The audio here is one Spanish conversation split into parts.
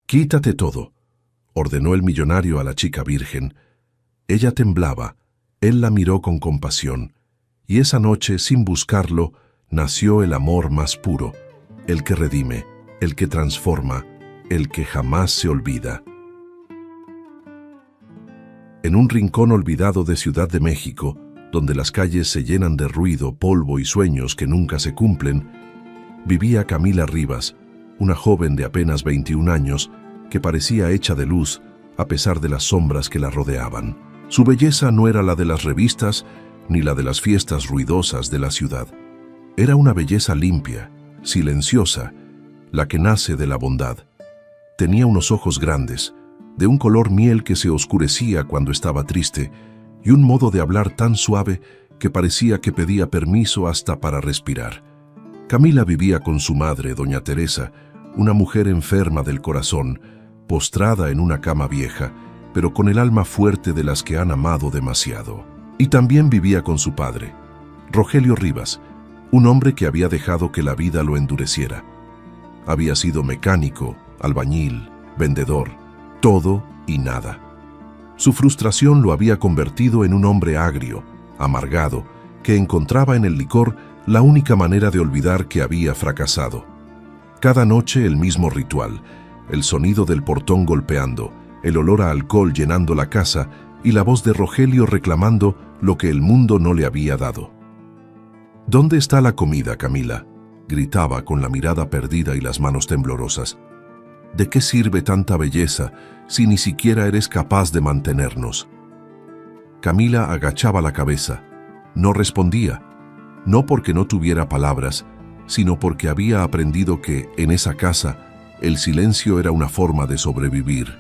«Quítate todo», ordenó el millonario a la chica virgen. Ella temblaba, él la miró con compasión, y esa noche, sin buscarlo, nació el amor más puro, el que redime, el que transforma, el que jamás se olvida. En un rincón olvidado de Ciudad de México, donde las calles se llenan de ruido, polvo y sueños que nunca se cumplen, vivía Camila Rivas, una joven de apenas 21 años que parecía hecha de luz a pesar de las sombras que la rodeaban. Su belleza no era la de las revistas ni la de las fiestas ruidosas de la ciudad. Era una belleza limpia, silenciosa, la que nace de la bondad. Tenía unos ojos grandes, de un color miel que se oscurecía cuando estaba triste, y un modo de hablar tan suave que parecía que pedía permiso hasta para respirar. Camila vivía con su madre, doña Teresa, una mujer enferma del corazón, postrada en una cama vieja, pero con el alma fuerte de las que han amado demasiado. Y también vivía con su padre, Rogelio Rivas, un hombre que había dejado que la vida lo endureciera. Había sido mecánico, albañil, vendedor, todo y nada. Su frustración lo había convertido en un hombre agrio, amargado, que encontraba en el licor la única manera de olvidar que había fracasado. Cada noche el mismo ritual, el sonido del portón golpeando, el olor a alcohol llenando la casa y la voz de Rogelio reclamando lo que el mundo no le había dado. «¿Dónde está la comida, Camila?», gritaba con la mirada perdida y las manos temblorosas. «¿De qué sirve tanta belleza si ni siquiera eres capaz de mantenernos?». Camila agachaba la cabeza. No respondía, no porque no tuviera palabras, sino porque había aprendido que, en esa casa, el silencio era una forma de sobrevivir.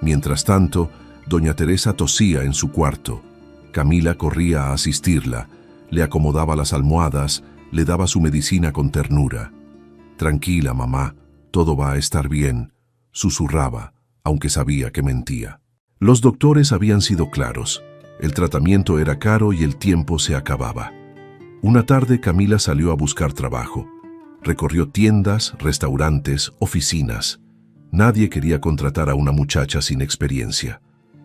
Mientras tanto, doña Teresa tosía en su cuarto. Camila corría a asistirla, le acomodaba las almohadas, le daba su medicina con ternura. «Tranquila, mamá, todo va a estar bien», susurraba, aunque sabía que mentía. Los doctores habían sido claros. El tratamiento era caro y el tiempo se acababa. Una tarde Camila salió a buscar trabajo. Recorrió tiendas, restaurantes, oficinas. Nadie quería contratar a una muchacha sin experiencia.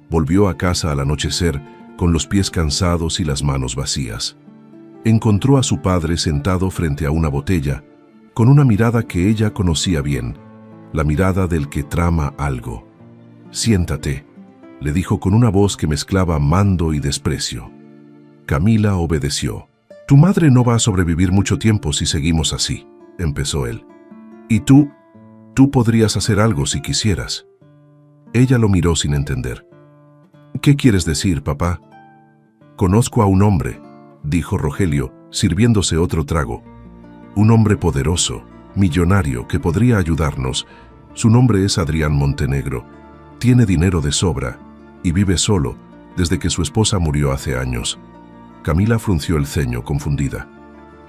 Volvió a casa al anochecer, con los pies cansados y las manos vacías. Encontró a su padre sentado frente a una botella, con una mirada que ella conocía bien, la mirada del que trama algo. «Siéntate», le dijo con una voz que mezclaba mando y desprecio. Camila obedeció. «Tu madre no va a sobrevivir mucho tiempo si seguimos así», empezó él. «Y tú podrías hacer algo si quisieras». Ella lo miró sin entender. «¿Qué quieres decir, papá?» «Conozco a un hombre», dijo Rogelio, sirviéndose otro trago. «Un hombre poderoso, millonario, que podría ayudarnos. Su nombre es Adrián Montenegro. Tiene dinero de sobra y vive solo desde que su esposa murió hace años». Camila frunció el ceño, confundida.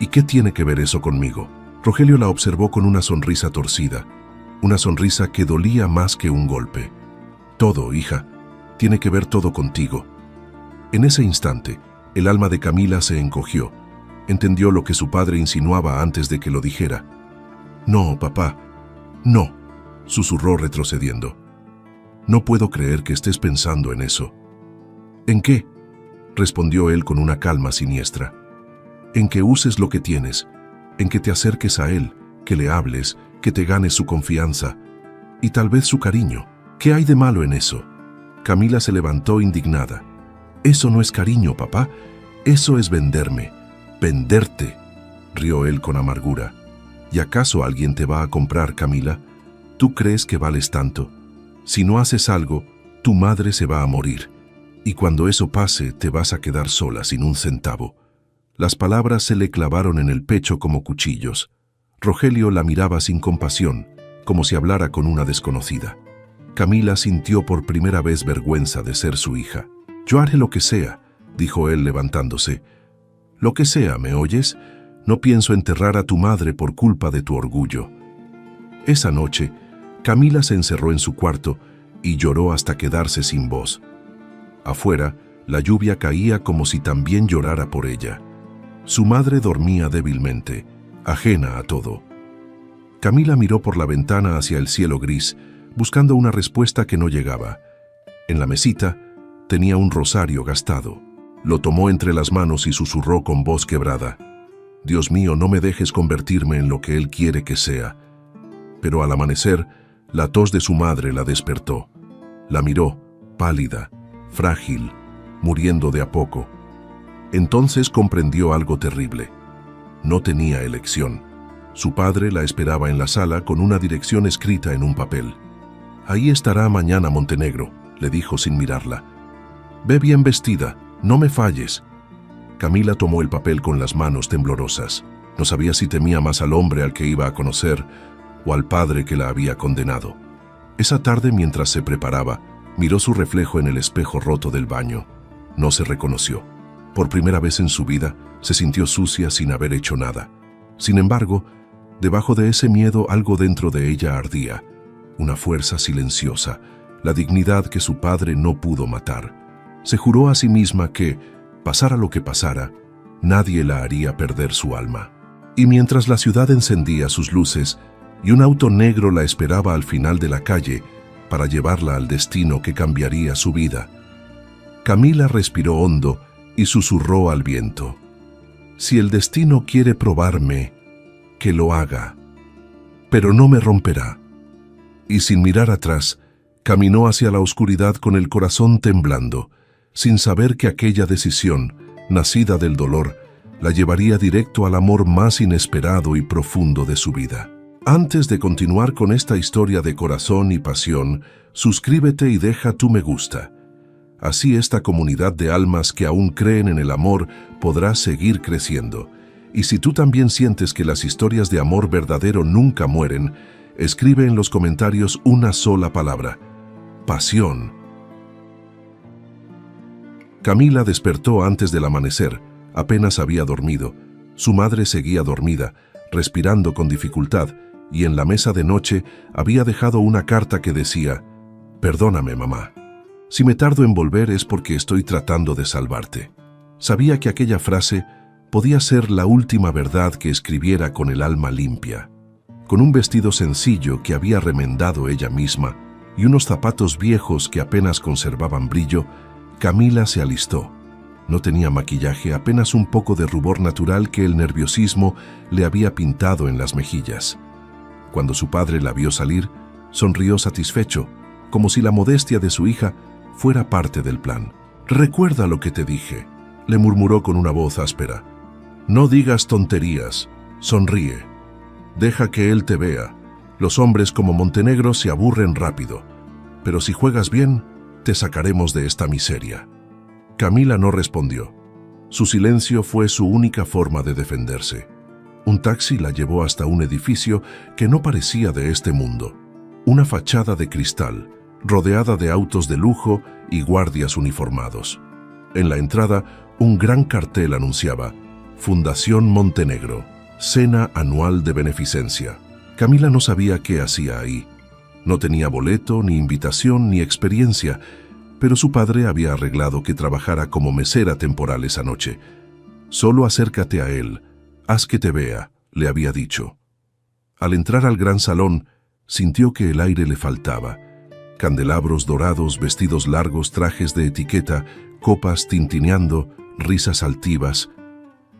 «¿Y qué tiene que ver eso conmigo?». Rogelio la observó con una sonrisa torcida, una sonrisa que dolía más que un golpe. «Todo, hija, tiene que ver todo contigo». En ese instante, el alma de Camila se encogió. Entendió lo que su padre insinuaba antes de que lo dijera. «No, papá, no», susurró retrocediendo. «No puedo creer que estés pensando en eso». «¿En qué?», respondió él con una calma siniestra. «En que uses lo que tienes, en que te acerques a él, que le hables, que te ganes su confianza y tal vez su cariño. ¿Qué hay de malo en eso?». Camila se levantó indignada. «Eso no es cariño, papá, eso es venderme, venderte», rió él con amargura. «¿Y acaso alguien te va a comprar, Camila? ¿Tú crees que vales tanto? Si no haces algo, tu madre se va a morir. Y cuando eso pase, te vas a quedar sola sin un centavo». Las palabras se le clavaron en el pecho como cuchillos. Rogelio la miraba sin compasión, como si hablara con una desconocida. Camila sintió por primera vez vergüenza de ser su hija. «Yo haré lo que sea», dijo él levantándose. «Lo que sea, ¿me oyes? No pienso enterrar a tu madre por culpa de tu orgullo». Esa noche, Camila se encerró en su cuarto y lloró hasta quedarse sin voz. Afuera, la lluvia caía como si también llorara por ella. Su madre dormía débilmente, ajena a todo. Camila miró por la ventana hacia el cielo gris, buscando una respuesta que no llegaba. En la mesita tenía un rosario gastado. Lo tomó entre las manos y susurró con voz quebrada: «Dios mío, no me dejes convertirme en lo que Él quiere que sea». Pero al amanecer, la tos de su madre la despertó. La miró, pálida, frágil, muriendo de a poco. Entonces comprendió algo terrible. No tenía elección. Su padre la esperaba en la sala con una dirección escrita en un papel. «Ahí estará mañana Montenegro», le dijo sin mirarla. «Ve bien vestida, no me falles». Camila tomó el papel con las manos temblorosas. No sabía si temía más al hombre al que iba a conocer o al padre que la había condenado. Esa tarde, mientras se preparaba, miró su reflejo en el espejo roto del baño. No se reconoció. Por primera vez en su vida, se sintió sucia sin haber hecho nada. Sin embargo, debajo de ese miedo algo dentro de ella ardía. Una fuerza silenciosa, la dignidad que su padre no pudo matar. Se juró a sí misma que, pasara lo que pasara, nadie la haría perder su alma. Y mientras la ciudad encendía sus luces y un auto negro la esperaba al final de la calle para llevarla al destino que cambiaría su vida, Camila respiró hondo y susurró al viento: «Si el destino quiere probarme, que lo haga, pero no me romperá». Y sin mirar atrás, caminó hacia la oscuridad con el corazón temblando, sin saber que aquella decisión, nacida del dolor, la llevaría directo al amor más inesperado y profundo de su vida. Antes de continuar con esta historia de corazón y pasión, suscríbete y deja tu me gusta. Así esta comunidad de almas que aún creen en el amor podrá seguir creciendo. Y si tú también sientes que las historias de amor verdadero nunca mueren, escribe en los comentarios una sola palabra: pasión. Camila despertó antes del amanecer. Apenas había dormido. Su madre seguía dormida, respirando con dificultad, y en la mesa de noche había dejado una carta que decía: «Perdóname, mamá. Si me tardo en volver es porque estoy tratando de salvarte». Sabía que aquella frase podía ser la última verdad que escribiera con el alma limpia. Con un vestido sencillo que había remendado ella misma y unos zapatos viejos que apenas conservaban brillo, Camila se alistó. No tenía maquillaje, apenas un poco de rubor natural que el nerviosismo le había pintado en las mejillas. Cuando su padre la vio salir, sonrió satisfecho, como si la modestia de su hija fuera parte del plan. «Recuerda lo que te dije», le murmuró con una voz áspera. «No digas tonterías, sonríe. Deja que él te vea. Los hombres como Montenegro se aburren rápido, pero si juegas bien, te sacaremos de esta miseria». Camila no respondió. Su silencio fue su única forma de defenderse. Un taxi la llevó hasta un edificio que no parecía de este mundo. Una fachada de cristal, rodeada de autos de lujo y guardias uniformados. En la entrada, un gran cartel anunciaba: «Fundación Montenegro, cena anual de beneficencia». Camila no sabía qué hacía ahí. No tenía boleto, ni invitación, ni experiencia, pero su padre había arreglado que trabajara como mesera temporal esa noche. «Solo acércate a él, haz que te vea», le había dicho. Al entrar al gran salón, sintió que el aire le faltaba. Candelabros dorados, vestidos largos, trajes de etiqueta, copas tintineando, risas altivas.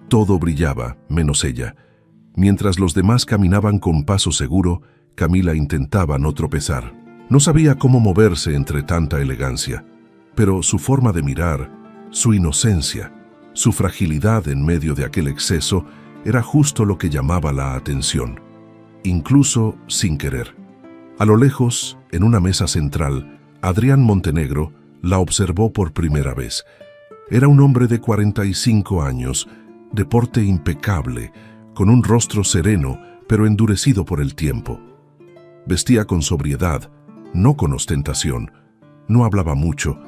Todo brillaba, menos ella. Mientras los demás caminaban con paso seguro, Camila intentaba no tropezar. No sabía cómo moverse entre tanta elegancia, pero su forma de mirar, su inocencia, su fragilidad en medio de aquel exceso, era justo lo que llamaba la atención, incluso sin querer. A lo lejos, en una mesa central, Adrián Montenegro la observó por primera vez. Era un hombre de 45 años, de porte impecable, con un rostro sereno, pero endurecido por el tiempo. Vestía con sobriedad, no con ostentación. No hablaba mucho,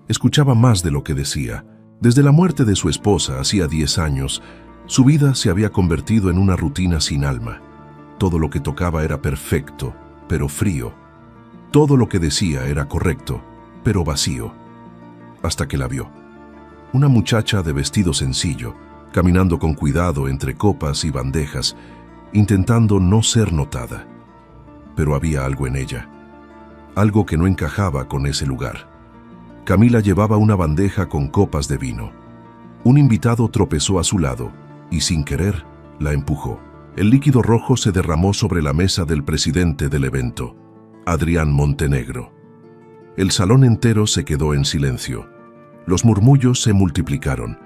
escuchaba más de lo que decía. Desde la muerte de su esposa, hacía 10 años, su vida se había convertido en una rutina sin alma. Todo lo que tocaba era perfecto, pero frío. Todo lo que decía era correcto, pero vacío. Hasta que la vio. Una muchacha de vestido sencillo, caminando con cuidado entre copas y bandejas, intentando no ser notada. Pero había algo en ella. algo que no encajaba con ese lugar. Camila llevaba una bandeja con copas de vino. Un invitado tropezó a su lado y, sin querer, la empujó. El líquido rojo se derramó sobre la mesa del presidente del evento, Adrián Montenegro. El salón entero se quedó en silencio. Los murmullos se multiplicaron.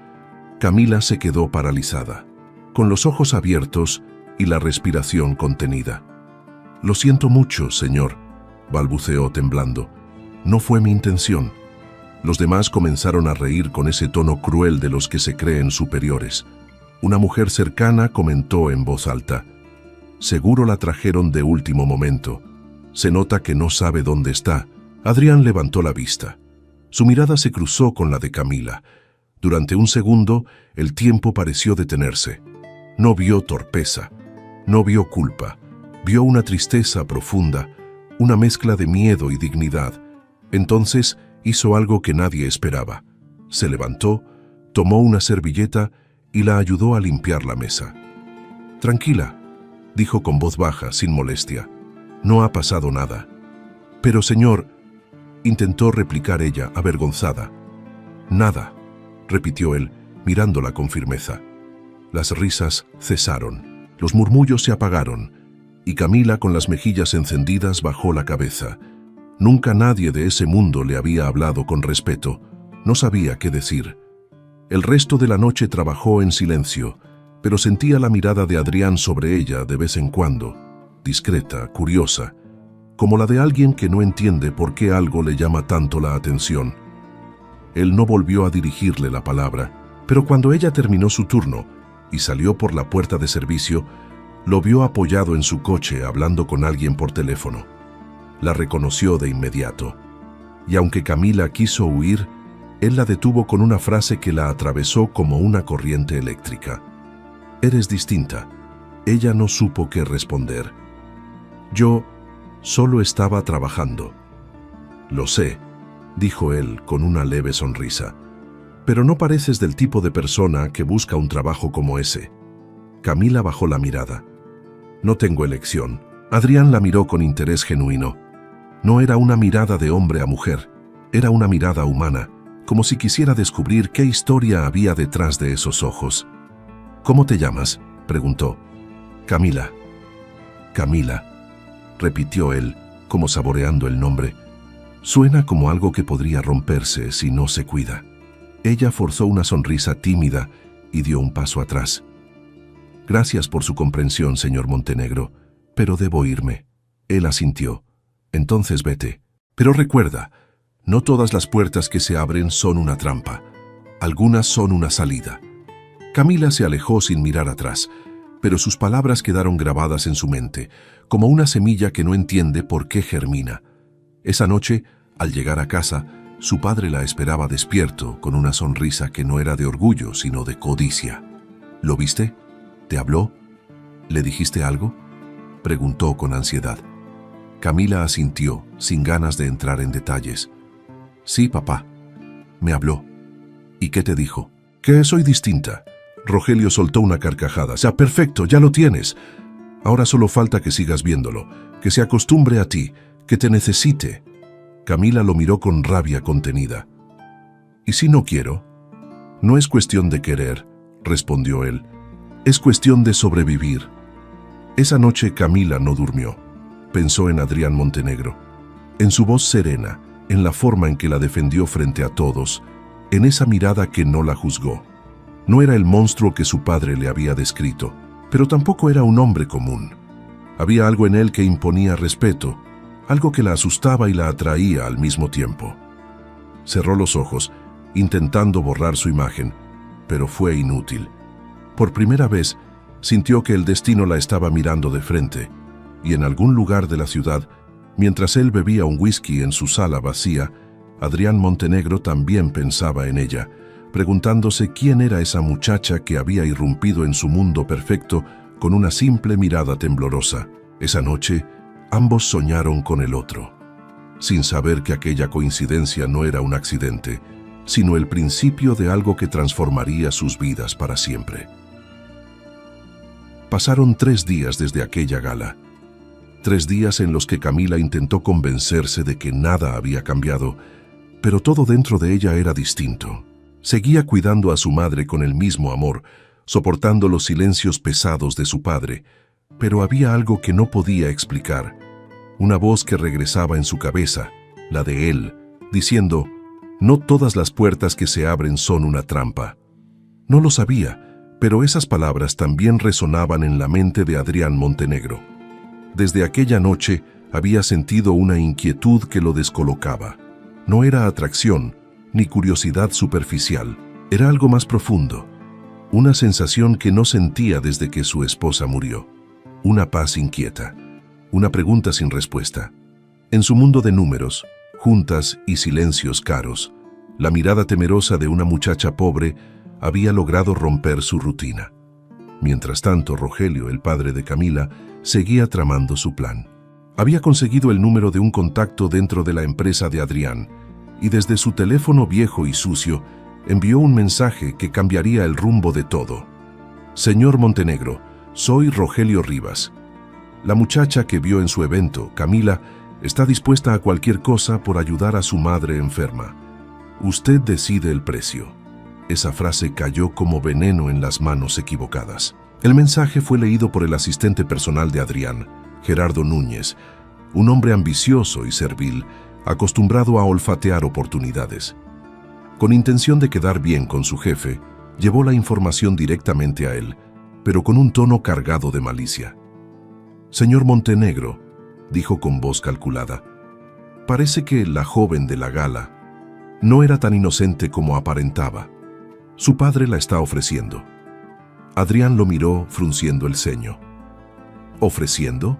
Camila se quedó paralizada, con los ojos abiertos y la respiración contenida. «Lo siento mucho, señor», balbuceó temblando. «No fue mi intención». Los demás comenzaron a reír con ese tono cruel de los que se creen superiores. Una mujer cercana comentó en voz alta: «Seguro la trajeron de último momento. Se nota que no sabe dónde está». Adrián levantó la vista. Su mirada se cruzó con la de Camila. Durante un segundo, el tiempo pareció detenerse. No vio torpeza, no vio culpa, vio una tristeza profunda, una mezcla de miedo y dignidad. Entonces hizo algo que nadie esperaba. Se levantó, tomó una servilleta y la ayudó a limpiar la mesa. «Tranquila», dijo con voz baja, sin molestia. «No ha pasado nada». «Pero, señor», intentó replicar ella, avergonzada. «Nada», repitió él, mirándola con firmeza. Las risas cesaron, los murmullos se apagaron, y Camila, con las mejillas encendidas, bajó la cabeza. Nunca nadie de ese mundo le había hablado con respeto. No sabía qué decir. El resto de la noche trabajó en silencio, pero sentía la mirada de Adrián sobre ella de vez en cuando, discreta, curiosa, como la de alguien que no entiende por qué algo le llama tanto la atención. Él no volvió a dirigirle la palabra, pero cuando ella terminó su turno y salió por la puerta de servicio, lo vio apoyado en su coche hablando con alguien por teléfono. La reconoció de inmediato, y aunque Camila quiso huir, él la detuvo con una frase que la atravesó como una corriente eléctrica. «Eres distinta». Ella no supo qué responder. «Yo solo estaba trabajando». «Lo sé», dijo él con una leve sonrisa. «Pero no pareces del tipo de persona que busca un trabajo como ese». Camila bajó la mirada. «No tengo elección». Adrián la miró con interés genuino. No era una mirada de hombre a mujer, era una mirada humana, como si quisiera descubrir qué historia había detrás de esos ojos. «¿Cómo te llamas?», preguntó. «Camila». «Camila», repitió él, como saboreando el nombre. Suena como algo que podría romperse si no se cuida. Ella forzó una sonrisa tímida y dio un paso atrás. «Gracias por su comprensión, señor Montenegro, pero debo irme». Él asintió. «Entonces vete. Pero recuerda, no todas las puertas que se abren son una trampa. Algunas son una salida». Camila se alejó sin mirar atrás, pero sus palabras quedaron grabadas en su mente, como una semilla que no entiende por qué germina. Esa noche, al llegar a casa, su padre la esperaba despierto, con una sonrisa que no era de orgullo, sino de codicia. «¿Lo viste? ¿Te habló? ¿Le dijiste algo?», preguntó con ansiedad. Camila asintió, sin ganas de entrar en detalles. «Sí, papá. Me habló». «¿Y qué te dijo?». «Que soy distinta». Rogelio soltó una carcajada. «Ya, perfecto, ya lo tienes. Ahora solo falta que sigas viéndolo, que se acostumbre a ti, que te necesite». Camila lo miró con rabia contenida. «¿Y si no quiero?». «No es cuestión de querer», respondió él. «Es cuestión de sobrevivir». Esa noche Camila no durmió. Pensó en Adrián Montenegro, en su voz serena, en la forma en que la defendió frente a todos, en esa mirada que no la juzgó. No era el monstruo que su padre le había descrito, pero tampoco era un hombre común. Había algo en él que imponía respeto, algo que la asustaba y la atraía al mismo tiempo. Cerró los ojos, intentando borrar su imagen, pero fue inútil. Por primera vez, sintió que el destino la estaba mirando de frente, y en algún lugar de la ciudad, mientras él bebía un whisky en su sala vacía, Adrián Montenegro también pensaba en ella, preguntándose quién era esa muchacha que había irrumpido en su mundo perfecto con una simple mirada temblorosa. Esa noche, ambos soñaron con el otro, sin saber que aquella coincidencia no era un accidente, sino el principio de algo que transformaría sus vidas para siempre. Pasaron 3 días desde aquella gala. 3 días en los que Camila intentó convencerse de que nada había cambiado, pero todo dentro de ella era distinto. Seguía cuidando a su madre con el mismo amor, soportando los silencios pesados de su padre, pero había algo que no podía explicar. Una voz que regresaba en su cabeza, la de él, diciendo: «No todas las puertas que se abren son una trampa». No lo sabía, pero esas palabras también resonaban en la mente de Adrián Montenegro. Desde aquella noche había sentido una inquietud que lo descolocaba. No era atracción, ni curiosidad superficial, era algo más profundo. Una sensación que no sentía desde que su esposa murió. Una paz inquieta, una pregunta sin respuesta. En su mundo de números, juntas y silencios caros, la mirada temerosa de una muchacha pobre había logrado romper su rutina. Mientras tanto, Rogelio, el padre de Camila, seguía tramando su plan. Había conseguido el número de un contacto dentro de la empresa de Adrián, y desde su teléfono viejo y sucio, envió un mensaje que cambiaría el rumbo de todo. «Señor Montenegro, soy Rogelio Rivas. La muchacha que vio en su evento, Camila, está dispuesta a cualquier cosa por ayudar a su madre enferma. Usted decide el precio». Esa frase cayó como veneno en las manos equivocadas. El mensaje fue leído por el asistente personal de Adrián, Gerardo Núñez, un hombre ambicioso y servil, acostumbrado a olfatear oportunidades. Con intención de quedar bien con su jefe, llevó la información directamente a él, pero con un tono cargado de malicia. «Señor Montenegro», dijo con voz calculada, «parece que la joven de la gala no era tan inocente como aparentaba. Su padre la está ofreciendo». Adrián lo miró frunciendo el ceño. «¿Ofreciendo?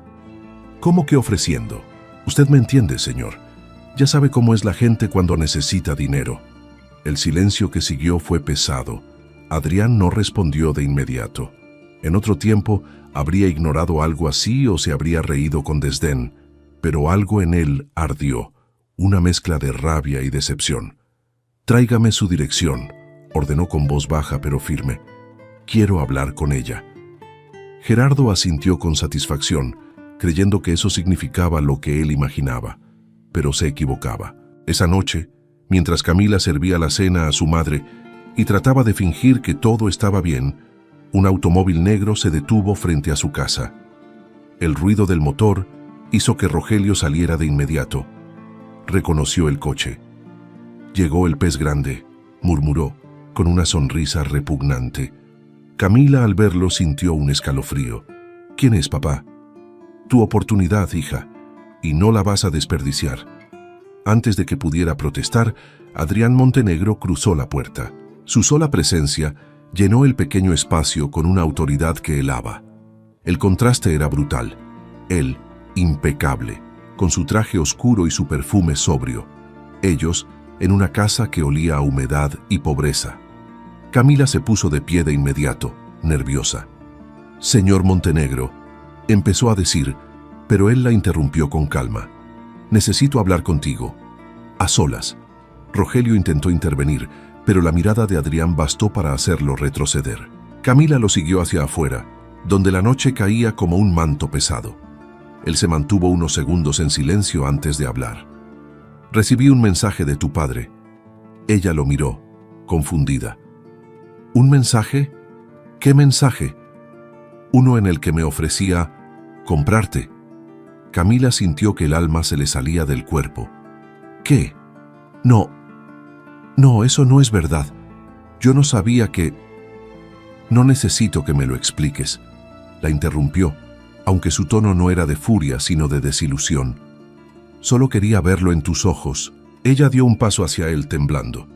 ¿Cómo que ofreciendo? Usted me entiende, señor. Ya sabe cómo es la gente cuando necesita dinero». El silencio que siguió fue pesado. Adrián no respondió de inmediato. En otro tiempo habría ignorado algo así o se habría reído con desdén, pero algo en él ardió, una mezcla de rabia y decepción. «Tráigame su dirección», ordenó con voz baja pero firme. «Quiero hablar con ella». Gerardo asintió con satisfacción, creyendo que eso significaba lo que él imaginaba, pero se equivocaba. Esa noche, mientras Camila servía la cena a su madre y trataba de fingir que todo estaba bien, un automóvil negro se detuvo frente a su casa. El ruido del motor hizo que Rogelio saliera de inmediato. Reconoció el coche. «Llegó el pez grande», murmuró, con una sonrisa repugnante. Camila, al verlo, sintió un escalofrío. «¿Quién es, papá?» «Tu oportunidad, hija, y no la vas a desperdiciar». Antes de que pudiera protestar, Adrián Montenegro cruzó la puerta. Su sola presencia llenó el pequeño espacio con una autoridad que helaba. El contraste era brutal. Él, impecable, con su traje oscuro y su perfume sobrio. Ellos, en una casa que olía a humedad y pobreza. Camila se puso de pie de inmediato, nerviosa. «Señor Montenegro», empezó a decir, pero él la interrumpió con calma. «Necesito hablar contigo. A solas». Rogelio intentó intervenir, pero la mirada de Adrián bastó para hacerlo retroceder. Camila lo siguió hacia afuera, donde la noche caía como un manto pesado. Él se mantuvo unos segundos en silencio antes de hablar. «Recibí un mensaje de tu padre». Ella lo miró, confundida. «¿Un mensaje? ¿Qué mensaje?» «Uno en el que me ofrecía comprarte». Camila sintió que el alma se le salía del cuerpo. «¿Qué? No, eso no es verdad. Yo no sabía que...». «No necesito que me lo expliques», la interrumpió, aunque su tono no era de furia, sino de desilusión. «Solo quería verlo en tus ojos». Ella dio un paso hacia él temblando.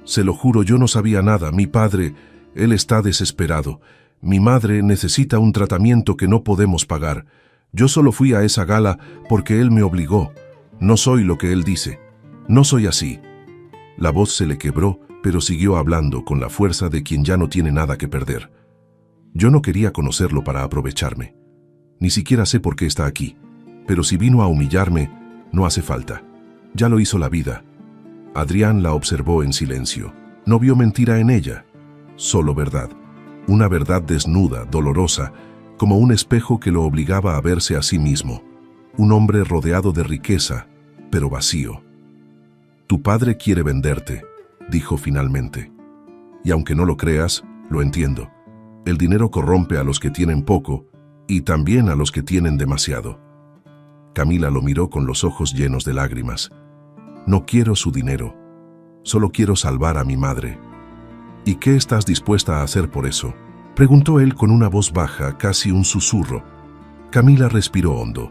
«Se lo juro, yo no sabía nada. Mi padre, él está desesperado. Mi madre necesita un tratamiento que no podemos pagar. Yo solo fui a esa gala porque él me obligó. No soy lo que él dice. No soy así». La voz se le quebró, pero siguió hablando con la fuerza de quien ya no tiene nada que perder. «Yo no quería conocerlo para aprovecharme. Ni siquiera sé por qué está aquí. Pero si vino a humillarme, no hace falta. Ya lo hizo la vida». Adrián la observó en silencio. No vio mentira en ella, solo verdad. Una verdad desnuda, dolorosa, como un espejo que lo obligaba a verse a sí mismo. un hombre rodeado de riqueza, pero vacío. Tu padre quiere venderte, dijo finalmente. Y aunque no lo creas, lo entiendo. El dinero corrompe a los que tienen poco y también a los que tienen demasiado. Camila lo miró con los ojos llenos de lágrimas. No quiero su dinero, solo quiero salvar a mi madre. ¿Y qué estás dispuesta a hacer por eso?, preguntó él con una voz baja, casi un susurro. Camila respiró hondo.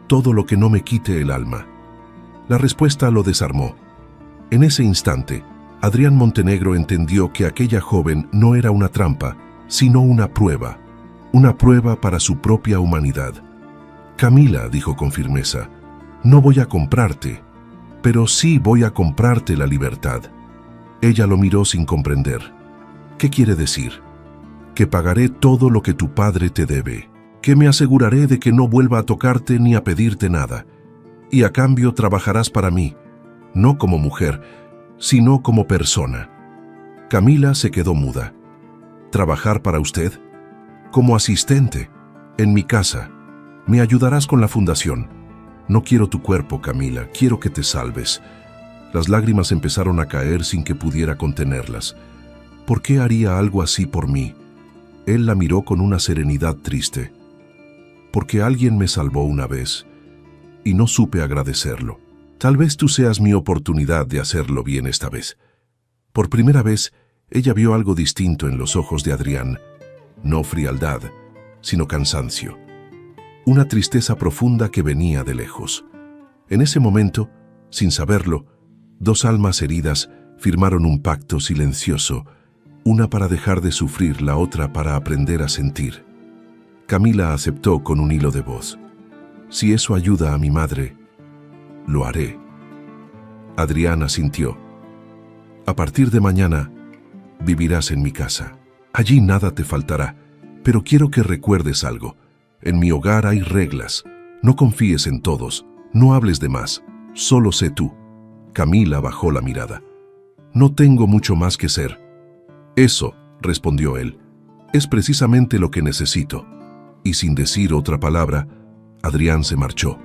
Todo lo que no me quite el alma. La respuesta lo desarmó. En ese instante, Adrián Montenegro entendió que aquella joven no era una trampa, sino una prueba para su propia humanidad. Camila, dijo con firmeza, no voy a comprarte, pero sí voy a comprarte la libertad. Ella lo miró sin comprender. ¿Qué quiere decir? Que pagaré todo lo que tu padre te debe, que me aseguraré de que no vuelva a tocarte ni a pedirte nada, y a cambio trabajarás para mí, no como mujer, sino como persona. Camila se quedó muda. ¿Trabajar para usted? Como asistente, en mi casa. Me ayudarás con la fundación. No quiero tu cuerpo, Camila, quiero que te salves. Las lágrimas empezaron a caer sin que pudiera contenerlas. ¿Por qué haría algo así por mí? Él la miró con una serenidad triste. Porque alguien me salvó una vez, y no supe agradecerlo. Tal vez tú seas mi oportunidad de hacerlo bien esta vez. Por primera vez, ella vio algo distinto en los ojos de Adrián. No frialdad, sino cansancio. Una tristeza profunda que venía de lejos. En ese momento, sin saberlo, dos almas heridas firmaron un pacto silencioso, una para dejar de sufrir, la otra para aprender a sentir. Camila aceptó con un hilo de voz. Si eso ayuda a mi madre, lo haré. Adrián asintió. A partir de mañana, vivirás en mi casa. Allí nada te faltará, pero quiero que recuerdes algo. En mi hogar hay reglas. No confíes en todos, no hables de más, solo sé tú. Camila bajó la mirada. No tengo mucho más que ser. Eso, respondió él, es precisamente lo que necesito. Y sin decir otra palabra, Adrián se marchó.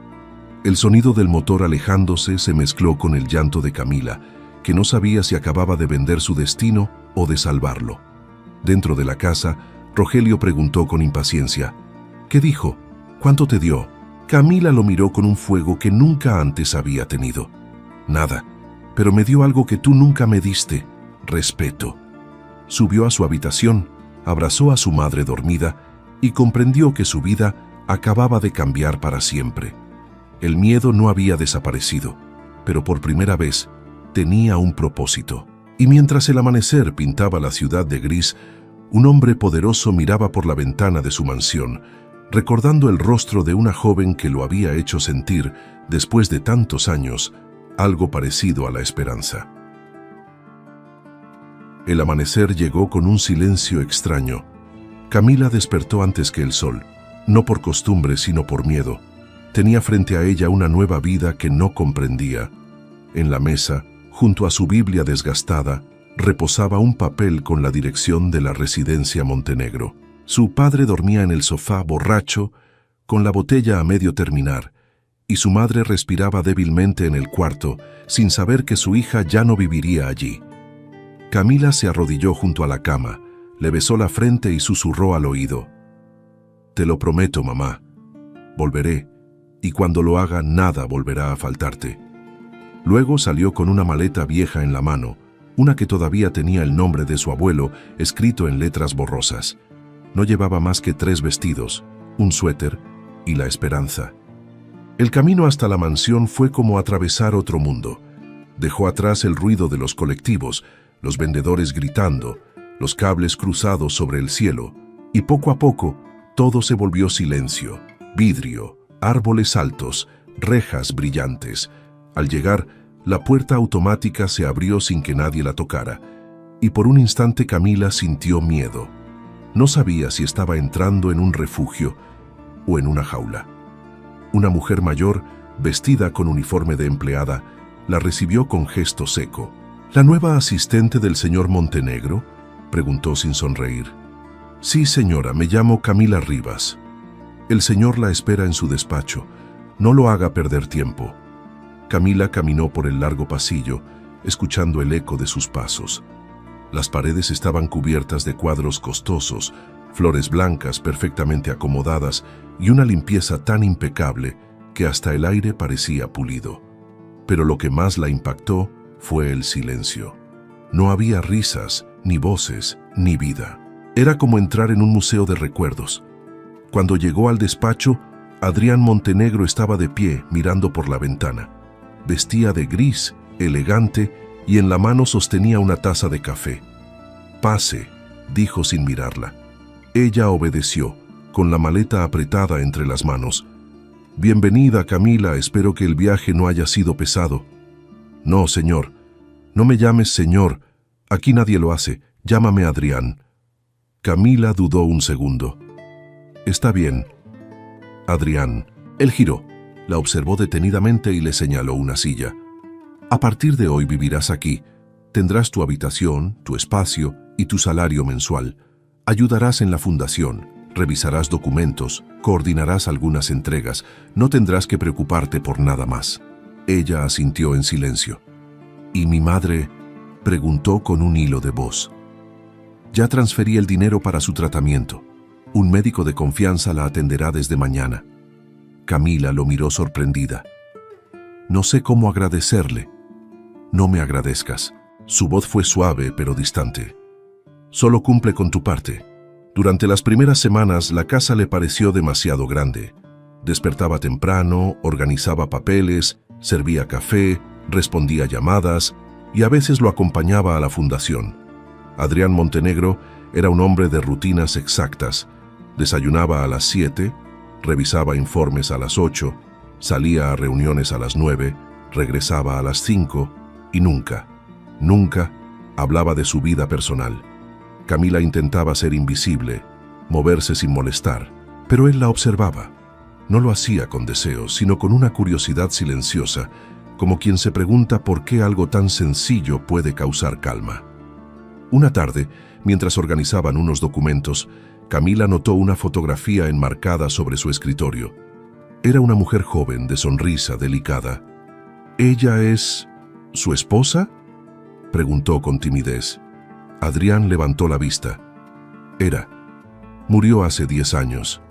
El sonido del motor alejándose se mezcló con el llanto de Camila, que no sabía si acababa de vender su destino o de salvarlo. Dentro de la casa, Rogelio preguntó con impaciencia. ¿Qué dijo? ¿Cuánto te dio? Camila lo miró con un fuego que nunca antes había tenido. Nada, pero me dio algo que tú nunca me diste, respeto. Subió a su habitación, abrazó a su madre dormida y comprendió que su vida acababa de cambiar para siempre. El miedo no había desaparecido, pero por primera vez tenía un propósito. Y mientras el amanecer pintaba la ciudad de gris, un hombre poderoso miraba por la ventana de su mansión, recordando el rostro de una joven que lo había hecho sentir, después de tantos años, algo parecido a la esperanza. El amanecer llegó con un silencio extraño. Camila despertó antes que el sol, no por costumbre sino por miedo. Tenía frente a ella una nueva vida que no comprendía. En la mesa, junto a su Biblia desgastada, reposaba un papel con la dirección de la residencia Montenegro. Su padre dormía en el sofá borracho, con la botella a medio terminar, y su madre respiraba débilmente en el cuarto, sin saber que su hija ya no viviría allí. Camila se arrodilló junto a la cama, le besó la frente y susurró al oído. Te lo prometo, mamá. Volveré, y cuando lo haga nada volverá a faltarte. Luego salió con una maleta vieja en la mano, una que todavía tenía el nombre de su abuelo escrito en letras borrosas. No llevaba más que 3 vestidos, un suéter y la esperanza. El camino hasta la mansión fue como atravesar otro mundo. Dejó atrás el ruido de los colectivos, los vendedores gritando, los cables cruzados sobre el cielo, y poco a poco todo se volvió silencio, vidrio, árboles altos, rejas brillantes. Al llegar, la puerta automática se abrió sin que nadie la tocara, y por un instante Camila sintió miedo. No sabía si estaba entrando en un refugio o en una jaula. Una mujer mayor, vestida con uniforme de empleada, la recibió con gesto seco. ¿La nueva asistente del señor Montenegro?, preguntó sin sonreír. Sí, señora, me llamo Camila Rivas. El señor la espera en su despacho. No lo haga perder tiempo. Camila caminó por el largo pasillo, escuchando el eco de sus pasos. Las paredes estaban cubiertas de cuadros costosos, flores blancas perfectamente acomodadas y una limpieza tan impecable que hasta el aire parecía pulido. Pero lo que más la impactó fue el silencio. No había risas, ni voces, ni vida. Era como entrar en un museo de recuerdos. Cuando llegó al despacho, Adrián Montenegro estaba de pie mirando por la ventana. Vestía de gris, elegante, y en la mano sostenía una taza de café. «Pase», dijo sin mirarla. Ella obedeció, con la maleta apretada entre las manos. «Bienvenida, Camila, espero que el viaje no haya sido pesado». «No, señor. No me llames señor. Aquí nadie lo hace. Llámame Adrián». Camila dudó un segundo. «Está bien. Adrián». Él giró, la observó detenidamente y le señaló una silla. «A partir de hoy vivirás aquí. Tendrás tu habitación, tu espacio y tu salario mensual. Ayudarás en la fundación, revisarás documentos, coordinarás algunas entregas. No tendrás que preocuparte por nada más». Ella asintió en silencio. «¿Y mi madre?», preguntó con un hilo de voz. «Ya transferí el dinero para su tratamiento. Un médico de confianza la atenderá desde mañana». Camila lo miró sorprendida. «No sé cómo agradecerle». «No me agradezcas». Su voz fue suave pero distante. «Solo cumple con tu parte». Durante las primeras semanas la casa le pareció demasiado grande. Despertaba temprano, organizaba papeles, servía café, respondía llamadas y a veces lo acompañaba a la fundación. Adrián Montenegro era un hombre de rutinas exactas. Desayunaba a las 7, revisaba informes a las 8, salía a reuniones a las 9, regresaba a las 5 y nunca hablaba de su vida personal. Camila intentaba ser invisible, moverse sin molestar, pero él la observaba. No lo hacía con deseos, sino con una curiosidad silenciosa, como quien se pregunta por qué algo tan sencillo puede causar calma. Una tarde, mientras organizaban unos documentos, Camila notó una fotografía enmarcada sobre su escritorio. Era una mujer joven, de sonrisa delicada. «¿Ella es su esposa?», preguntó con timidez. Adrián levantó la vista. «Era. Murió hace 10 años».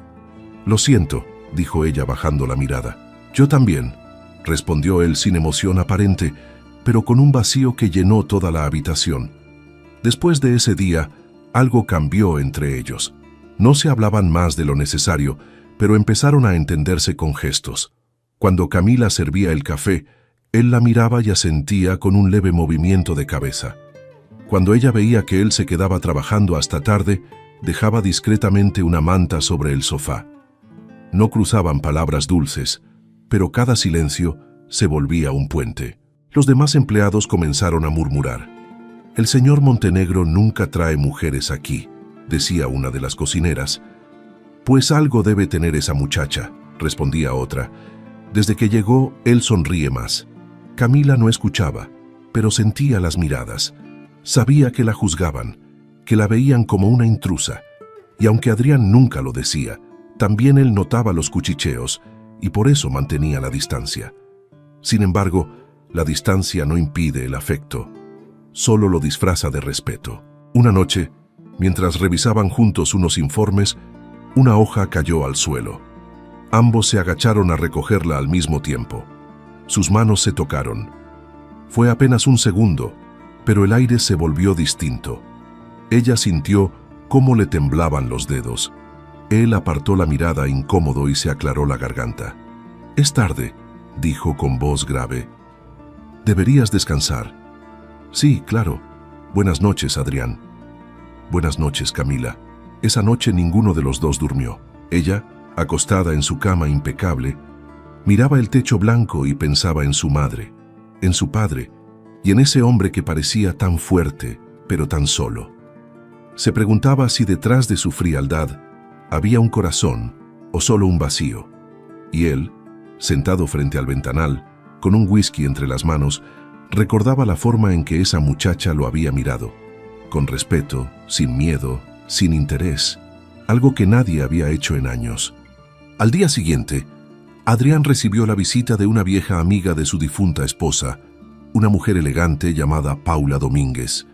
«Lo siento», dijo ella bajando la mirada. «Yo también», respondió él sin emoción aparente, pero con un vacío que llenó toda la habitación. Después de ese día, algo cambió entre ellos. No se hablaban más de lo necesario, pero empezaron a entenderse con gestos. Cuando Camila servía el café, él la miraba y asentía con un leve movimiento de cabeza. Cuando ella veía que él se quedaba trabajando hasta tarde, dejaba discretamente una manta sobre el sofá. No cruzaban palabras dulces, pero cada silencio se volvía un puente. Los demás empleados comenzaron a murmurar. «El señor Montenegro nunca trae mujeres aquí», decía una de las cocineras. «Pues algo debe tener esa muchacha», respondía otra. «Desde que llegó, él sonríe más». Camila no escuchaba, pero sentía las miradas. Sabía que la juzgaban, que la veían como una intrusa, y aunque Adrián nunca lo decía, también él notaba los cuchicheos y por eso mantenía la distancia. Sin embargo, la distancia no impide el afecto, solo lo disfraza de respeto. Una noche, mientras revisaban juntos unos informes, una hoja cayó al suelo. Ambos se agacharon a recogerla al mismo tiempo. Sus manos se tocaron. Fue apenas un segundo, pero el aire se volvió distinto. Ella sintió cómo le temblaban los dedos. Él apartó la mirada incómodo y se aclaró la garganta. «Es tarde», dijo con voz grave. «Deberías descansar». «Sí, claro. Buenas noches, Adrián». «Buenas noches, Camila». Esa noche ninguno de los dos durmió. Ella, acostada en su cama impecable, miraba el techo blanco y pensaba en su madre, en su padre, y en ese hombre que parecía tan fuerte, pero tan solo. Se preguntaba si detrás de su frialdad había un corazón o solo un vacío. Y él, sentado frente al ventanal, con un whisky entre las manos, recordaba la forma en que esa muchacha lo había mirado, con respeto, sin miedo, sin interés, algo que nadie había hecho en años. Al día siguiente, Adrián recibió la visita de una vieja amiga de su difunta esposa, una mujer elegante llamada Paula Domínguez,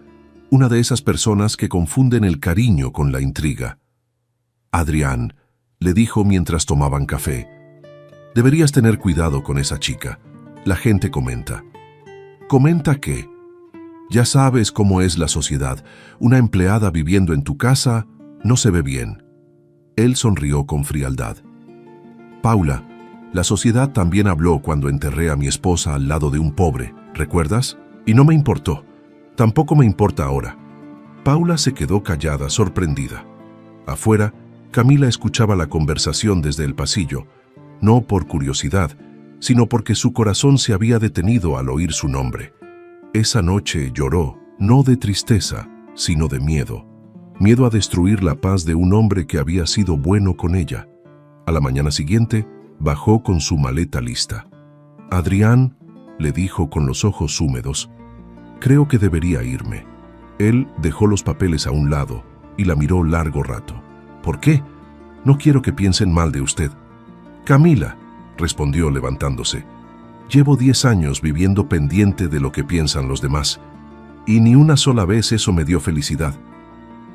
una de esas personas que confunden el cariño con la intriga. Adrián le dijo mientras tomaban café: «Deberías tener cuidado con esa chica. La gente comenta». «¿Comenta qué?» «Ya sabes cómo es la sociedad. Una empleada viviendo en tu casa no se ve bien». Él sonrió con frialdad. «Paula, la sociedad también habló cuando enterré a mi esposa al lado de un pobre, ¿recuerdas? Y no me importó. Tampoco me importa ahora». Paula se quedó callada, sorprendida. Afuera, Camila escuchaba la conversación desde el pasillo, no por curiosidad, sino porque su corazón se había detenido al oír su nombre. Esa noche lloró, no de tristeza, sino de miedo. Miedo a destruir la paz de un hombre que había sido bueno con ella. A la mañana siguiente, bajó con su maleta lista. «Adrián», le dijo con los ojos húmedos, «creo que debería irme». Él dejó los papeles a un lado y la miró largo rato. «¿Por qué? No quiero que piensen mal de usted». «Camila», respondió levantándose, «llevo 10 años viviendo pendiente de lo que piensan los demás, y ni una sola vez eso me dio felicidad».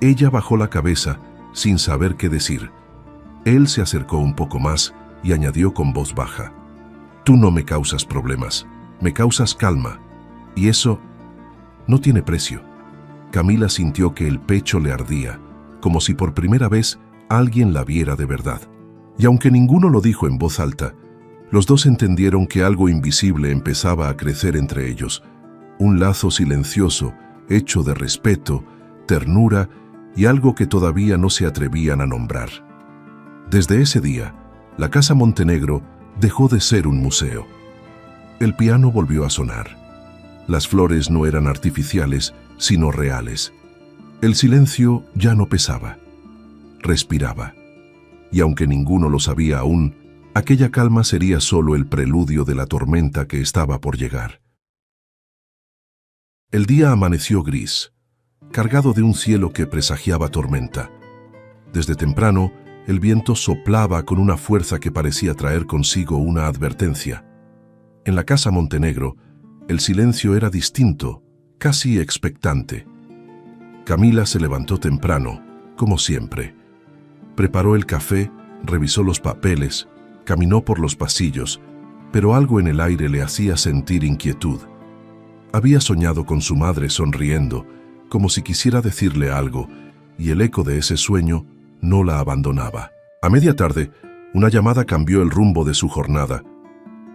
Ella bajó la cabeza sin saber qué decir. Él se acercó un poco más y añadió con voz baja: «Tú no me causas problemas, me causas calma, y eso no tiene precio». Camila sintió que el pecho le ardía, como si por primera vez alguien la viera de verdad. Y aunque ninguno lo dijo en voz alta, los dos entendieron que algo invisible empezaba a crecer entre ellos, un lazo silencioso, hecho de respeto, ternura y algo que todavía no se atrevían a nombrar. Desde ese día, la Casa Montenegro dejó de ser un museo. El piano volvió a sonar. Las flores no eran artificiales, sino reales. El silencio ya no pesaba. Respiraba. Y aunque ninguno lo sabía aún, aquella calma sería solo el preludio de la tormenta que estaba por llegar. El día amaneció gris, cargado de un cielo que presagiaba tormenta. Desde temprano, el viento soplaba con una fuerza que parecía traer consigo una advertencia. En la Casa Montenegro, el silencio era distinto, casi expectante. Camila se levantó temprano, como siempre. Preparó el café, revisó los papeles, caminó por los pasillos, pero algo en el aire le hacía sentir inquietud. Había soñado con su madre sonriendo, como si quisiera decirle algo, y el eco de ese sueño no la abandonaba. A media tarde, una llamada cambió el rumbo de su jornada.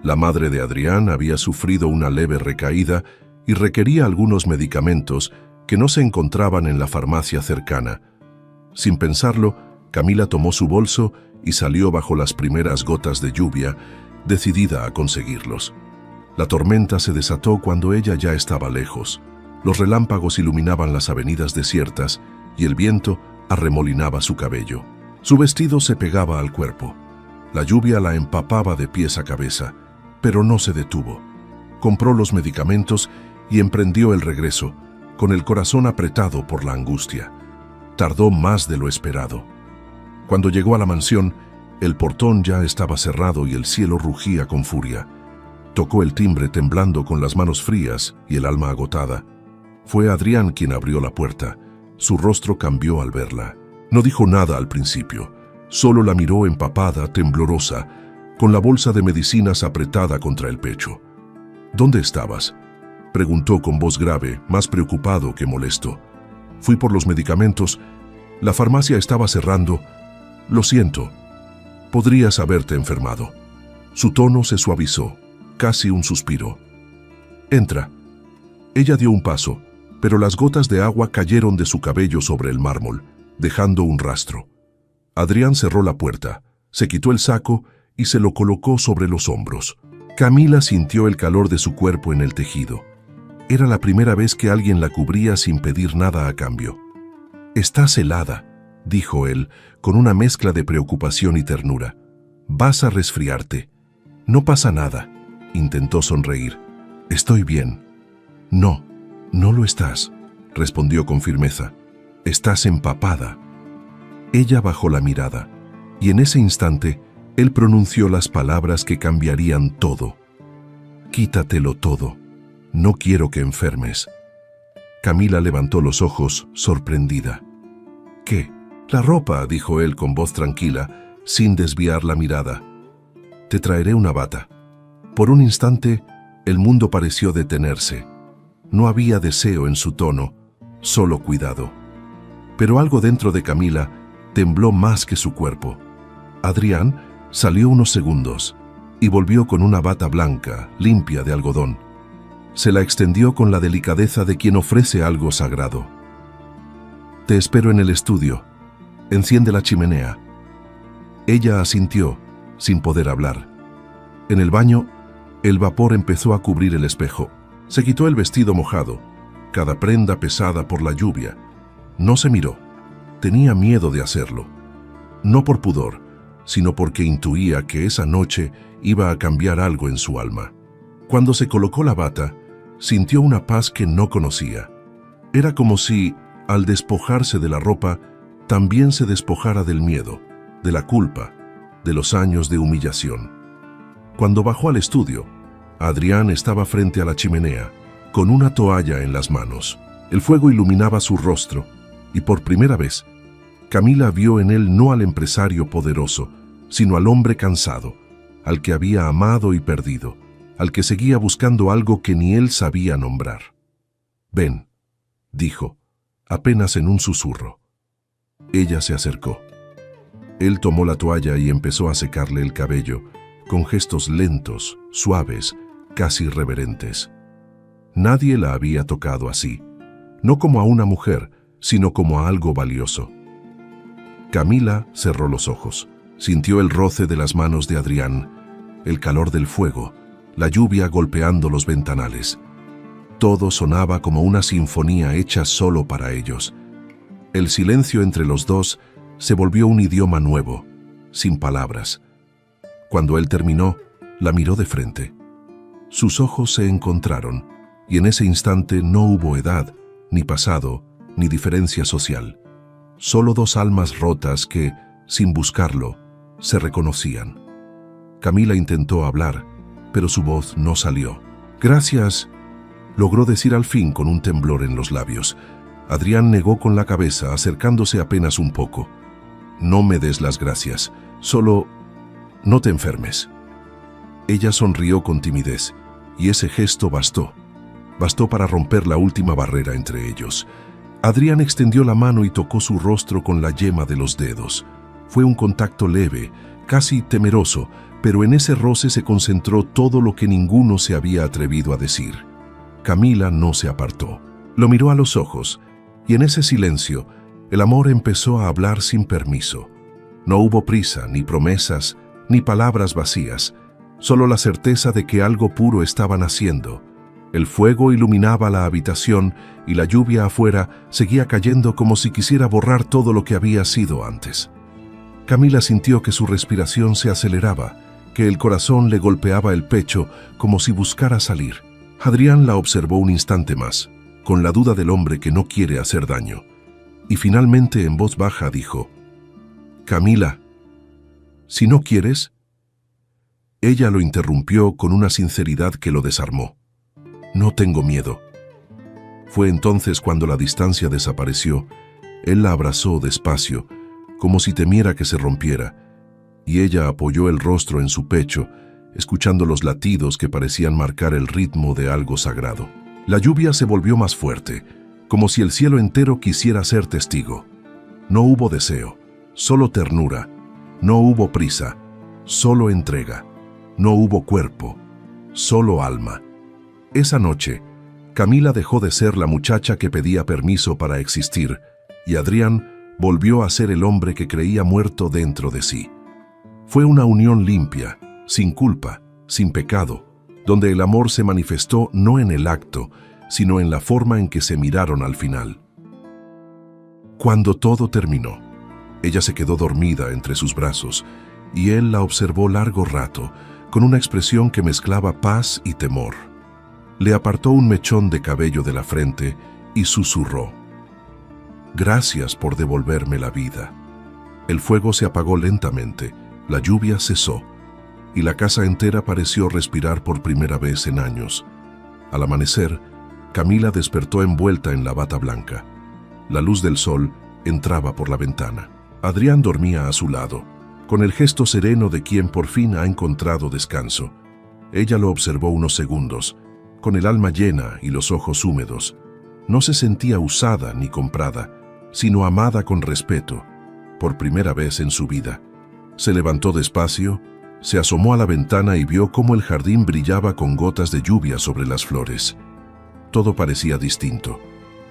La madre de Adrián había sufrido una leve recaída y requería algunos medicamentos que no se encontraban en la farmacia cercana. Sin pensarlo, Camila tomó su bolso y salió bajo las primeras gotas de lluvia, decidida a conseguirlos. La tormenta se desató cuando ella ya estaba lejos. Los relámpagos iluminaban las avenidas desiertas y el viento arremolinaba su cabello. Su vestido se pegaba al cuerpo. La lluvia la empapaba de pies a cabeza, pero no se detuvo. Compró los medicamentos y emprendió el regreso, con el corazón apretado por la angustia. Tardó más de lo esperado. Cuando llegó a la mansión, el portón ya estaba cerrado y el cielo rugía con furia. Tocó el timbre temblando con las manos frías y el alma agotada. Fue Adrián quien abrió la puerta. Su rostro cambió al verla. No dijo nada al principio, solo la miró empapada, temblorosa, con la bolsa de medicinas apretada contra el pecho. «¿Dónde estabas?», preguntó con voz grave, más preocupado que molesto. «Fui por los medicamentos. La farmacia estaba cerrando. Lo siento. Podrías haberte enfermado». Su tono se suavizó, casi un suspiro. «Entra». Ella dio un paso, pero las gotas de agua cayeron de su cabello sobre el mármol, dejando un rastro. Adrián cerró la puerta, se quitó el saco y se lo colocó sobre los hombros. Camila sintió el calor de su cuerpo en el tejido. Era la primera vez que alguien la cubría sin pedir nada a cambio. «Estás helada», dijo él, con una mezcla de preocupación y ternura. «Vas a resfriarte». «No pasa nada», intentó sonreír. «Estoy bien». «No, no lo estás», respondió con firmeza. «Estás empapada». Ella bajó la mirada, y en ese instante Él pronunció las palabras que cambiarían todo. «Quítatelo todo. No quiero que enfermes». Camila levantó los ojos, sorprendida. «¿Qué?» «La ropa», dijo él con voz tranquila, sin desviar la mirada. «Te traeré una bata». Por un instante, el mundo pareció detenerse. No había deseo en su tono, solo cuidado. Pero algo dentro de Camila tembló más que su cuerpo. Adrián salió unos segundos y volvió con una bata blanca, limpia de algodón. Se la extendió con la delicadeza de quien ofrece algo sagrado. «Te espero en el estudio. Enciende la chimenea». Ella asintió, sin poder hablar. En el baño, el vapor empezó a cubrir el espejo. Se quitó el vestido mojado, cada prenda pesada por la lluvia. No se miró. Tenía miedo de hacerlo. No por pudor, sino porque intuía que esa noche iba a cambiar algo en su alma. Cuando se colocó la bata, sintió una paz que no conocía. Era como si, al despojarse de la ropa, también se despojara del miedo, de la culpa, de los años de humillación. Cuando bajó al estudio, Adrián estaba frente a la chimenea, con una toalla en las manos. El fuego iluminaba su rostro, y por primera vez, Camila vio en él no al empresario poderoso, sino al hombre cansado, al que había amado y perdido, al que seguía buscando algo que ni él sabía nombrar. «Ven», dijo, apenas en un susurro. Ella se acercó. Él tomó la toalla y empezó a secarle el cabello, con gestos lentos, suaves, casi reverentes. Nadie la había tocado así, no como a una mujer, sino como a algo valioso. Camila cerró los ojos, sintió el roce de las manos de Adrián, el calor del fuego, la lluvia golpeando los ventanales. Todo sonaba como una sinfonía hecha solo para ellos. El silencio entre los dos se volvió un idioma nuevo, sin palabras. Cuando él terminó, la miró de frente. Sus ojos se encontraron, y en ese instante no hubo edad, ni pasado, ni diferencia social. Solo dos almas rotas que, sin buscarlo, se reconocían. Camila intentó hablar, pero su voz no salió. «Gracias», logró decir al fin con un temblor en los labios. Adrián negó con la cabeza, acercándose apenas un poco. «No me des las gracias, solo no te enfermes». Ella sonrió con timidez, y ese gesto bastó para romper la última barrera entre ellos. Adrián extendió la mano y tocó su rostro con la yema de los dedos. Fue un contacto leve, casi temeroso, pero en ese roce se concentró todo lo que ninguno se había atrevido a decir. Camila no se apartó. Lo miró a los ojos, y en ese silencio, el amor empezó a hablar sin permiso. No hubo prisa, ni promesas, ni palabras vacías, solo la certeza de que algo puro estaban haciendo. El fuego iluminaba la habitación y la lluvia afuera seguía cayendo como si quisiera borrar todo lo que había sido antes. Camila sintió que su respiración se aceleraba, que el corazón le golpeaba el pecho como si buscara salir. Adrián la observó un instante más, con la duda del hombre que no quiere hacer daño, y finalmente en voz baja dijo: «Camila, si no quieres». Ella lo interrumpió con una sinceridad que lo desarmó. «No tengo miedo». Fue entonces cuando la distancia desapareció. Él la abrazó despacio, como si temiera que se rompiera, y ella apoyó el rostro en su pecho, escuchando los latidos que parecían marcar el ritmo de algo sagrado. La lluvia se volvió más fuerte, como si el cielo entero quisiera ser testigo. No hubo deseo, solo ternura. No hubo prisa, solo entrega. No hubo cuerpo, solo alma. Esa noche, Camila dejó de ser la muchacha que pedía permiso para existir, y Adrián volvió a ser el hombre que creía muerto dentro de sí. Fue una unión limpia, sin culpa, sin pecado, donde el amor se manifestó no en el acto, sino en la forma en que se miraron al final. Cuando todo terminó, ella se quedó dormida entre sus brazos, y él la observó largo rato, con una expresión que mezclaba paz y temor. Le apartó un mechón de cabello de la frente y susurró: «Gracias por devolverme la vida». El fuego se apagó lentamente, La lluvia cesó, y la casa entera pareció respirar por primera vez en años. Al amanecer, Camila despertó envuelta en la bata blanca. La luz del sol entraba por la ventana. Adrián dormía a su lado, con el gesto sereno de quien por fin ha encontrado descanso. Ella lo observó unos segundos, con el alma llena y los ojos húmedos. No se sentía usada ni comprada, sino amada con respeto, por primera vez en su vida. Se levantó despacio, se asomó a la ventana y vio cómo el jardín brillaba con gotas de lluvia sobre las flores. Todo parecía distinto,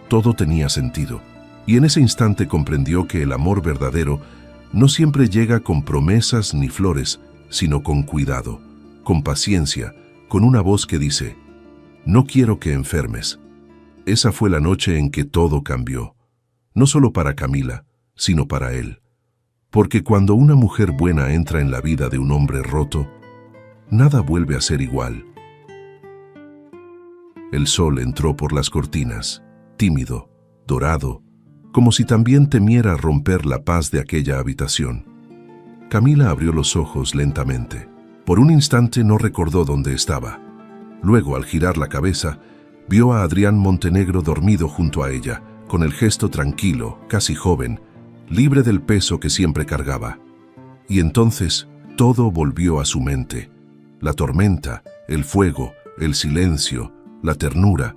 todo tenía sentido, y en ese instante comprendió que el amor verdadero no siempre llega con promesas ni flores, sino con cuidado, con paciencia, con una voz que dice: «No quiero que enfermes». Esa fue la noche en que todo cambió, no solo para Camila, sino para él. Porque cuando una mujer buena entra en la vida de un hombre roto, nada vuelve a ser igual. El sol entró por las cortinas, tímido, dorado, como si también temiera romper la paz de aquella habitación. Camila abrió los ojos lentamente. Por un instante no recordó dónde estaba. Luego, al girar la cabeza, vio a Adrián Montenegro dormido junto a ella, con el gesto tranquilo, casi joven, libre del peso que siempre cargaba. Y entonces todo volvió a su mente. La tormenta, el fuego, el silencio, la ternura,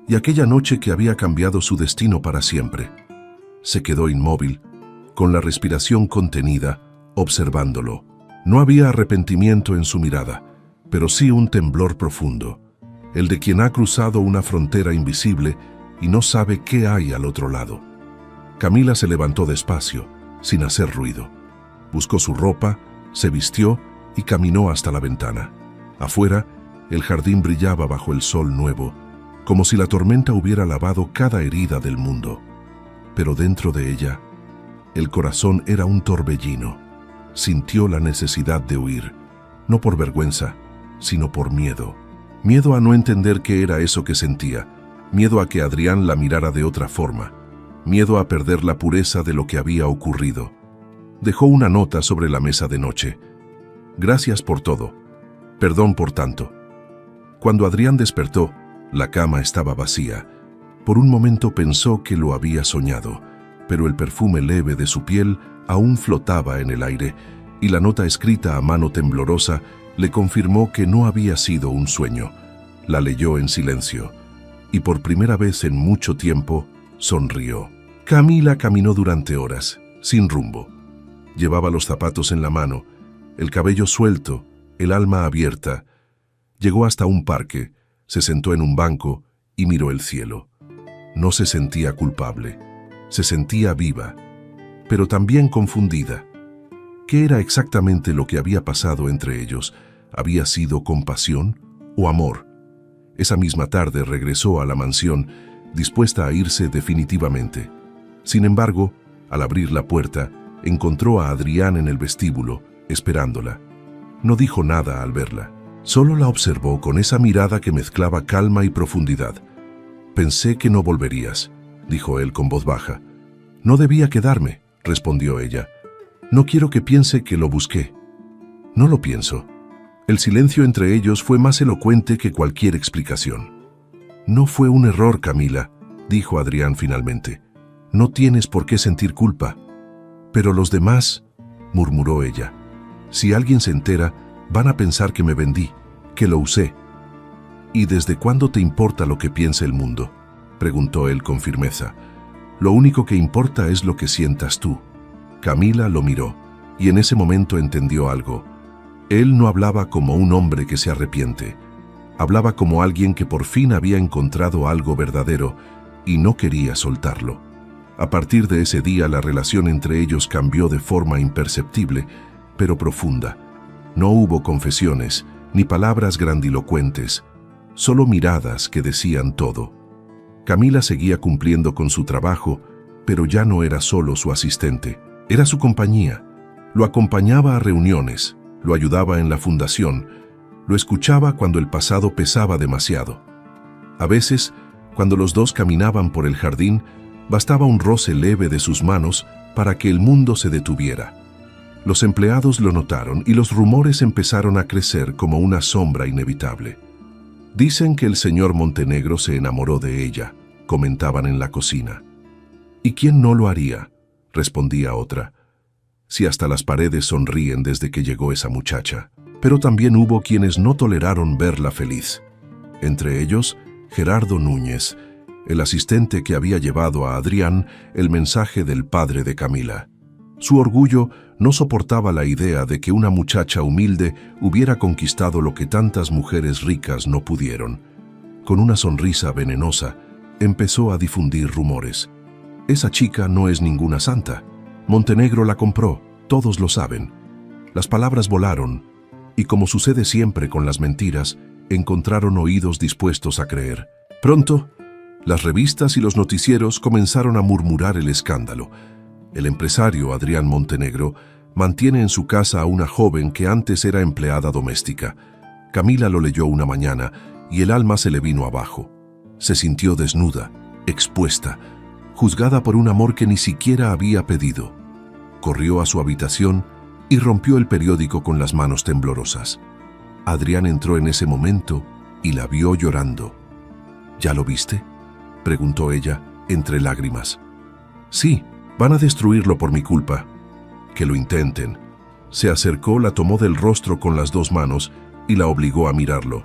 y aquella noche que había cambiado su destino para siempre. Se quedó inmóvil, con la respiración contenida, observándolo. No había arrepentimiento en su mirada, pero sí un temblor profundo, el de quien ha cruzado una frontera invisible y no sabe qué hay al otro lado. Camila se levantó despacio, sin hacer ruido. Buscó su ropa, se vistió y caminó hasta la ventana. Afuera, el jardín brillaba bajo el sol nuevo, como si la tormenta hubiera lavado cada herida del mundo. Pero dentro de ella, el corazón era un torbellino. Sintió la necesidad de huir, no por vergüenza, sino por miedo. Miedo a no entender qué era eso que sentía, miedo a que Adrián la mirara de otra forma, miedo a perder la pureza de lo que había ocurrido. Dejó una nota sobre la mesa de noche. «Gracias por todo. Perdón por tanto». Cuando Adrián despertó, la cama estaba vacía. Por un momento pensó que lo había soñado, pero el perfume leve de su piel aún flotaba en el aire, y la nota escrita a mano temblorosa le confirmó que no había sido un sueño. La leyó en silencio, y por primera vez en mucho tiempo sonrió. Camila caminó durante horas, sin rumbo. Llevaba los zapatos en la mano, el cabello suelto, el alma abierta. Llegó hasta un parque, se sentó en un banco y miró el cielo. No se sentía culpable, se sentía viva, pero también confundida. ¿Qué era exactamente lo que había pasado entre ellos? ¿Había sido compasión o amor? Esa misma tarde regresó a la mansión, dispuesta a irse definitivamente. Sin embargo, al abrir la puerta, encontró a Adrián en el vestíbulo, esperándola. No dijo nada al verla, solo la observó con esa mirada que mezclaba calma y profundidad. «Pensé que no volverías», dijo él con voz baja. «No debía quedarme», respondió ella. «No quiero que piense que lo busqué». «No lo pienso». El silencio entre ellos fue más elocuente que cualquier explicación. «No fue un error, Camila», dijo Adrián finalmente. «No tienes por qué sentir culpa». «Pero los demás», murmuró ella, «si alguien se entera, van a pensar que me vendí, que lo usé». «¿Y desde cuándo te importa lo que piense el mundo?», preguntó él con firmeza. «Lo único que importa es lo que sientas tú». Camila lo miró, y en ese momento entendió algo. Él no hablaba como un hombre que se arrepiente. Hablaba como alguien que por fin había encontrado algo verdadero y no quería soltarlo. A partir de ese día la relación entre ellos cambió de forma imperceptible, pero profunda. No hubo confesiones, ni palabras grandilocuentes, solo miradas que decían todo. Camila seguía cumpliendo con su trabajo, pero ya no era solo su asistente, era su compañía. Lo acompañaba a reuniones, lo ayudaba en la fundación, lo escuchaba cuando el pasado pesaba demasiado. A veces, cuando los dos caminaban por el jardín, bastaba un roce leve de sus manos para que el mundo se detuviera. Los empleados lo notaron y los rumores empezaron a crecer como una sombra inevitable. Dicen que el señor Montenegro se enamoró de ella, comentaban en la cocina. ¿Y quién no lo haría?, respondía otra. Si hasta las paredes sonríen desde que llegó esa muchacha. Pero también hubo quienes no toleraron verla feliz. Entre ellos, Gerardo Núñez, el asistente que había llevado a Adrián el mensaje del padre de Camila. Su orgullo no soportaba la idea de que una muchacha humilde hubiera conquistado lo que tantas mujeres ricas no pudieron. Con una sonrisa venenosa, empezó a difundir rumores. Esa chica no es ninguna santa. Montenegro la compró, todos lo saben. Las palabras volaron, y como sucede siempre con las mentiras, encontraron oídos dispuestos a creer. Pronto, las revistas y los noticieros comenzaron a murmurar el escándalo. El empresario Adrián Montenegro mantiene en su casa a una joven que antes era empleada doméstica. Camila lo leyó una mañana y el alma se le vino abajo. Se sintió desnuda, expuesta, juzgada por un amor que ni siquiera había pedido. Corrió a su habitación y rompió el periódico con las manos temblorosas. Adrián entró en ese momento y la vio llorando. ¿Ya lo viste?, preguntó ella, entre lágrimas. Sí, van a destruirlo por mi culpa. Que lo intenten. Se acercó, la tomó del rostro con las dos manos y la obligó a mirarlo.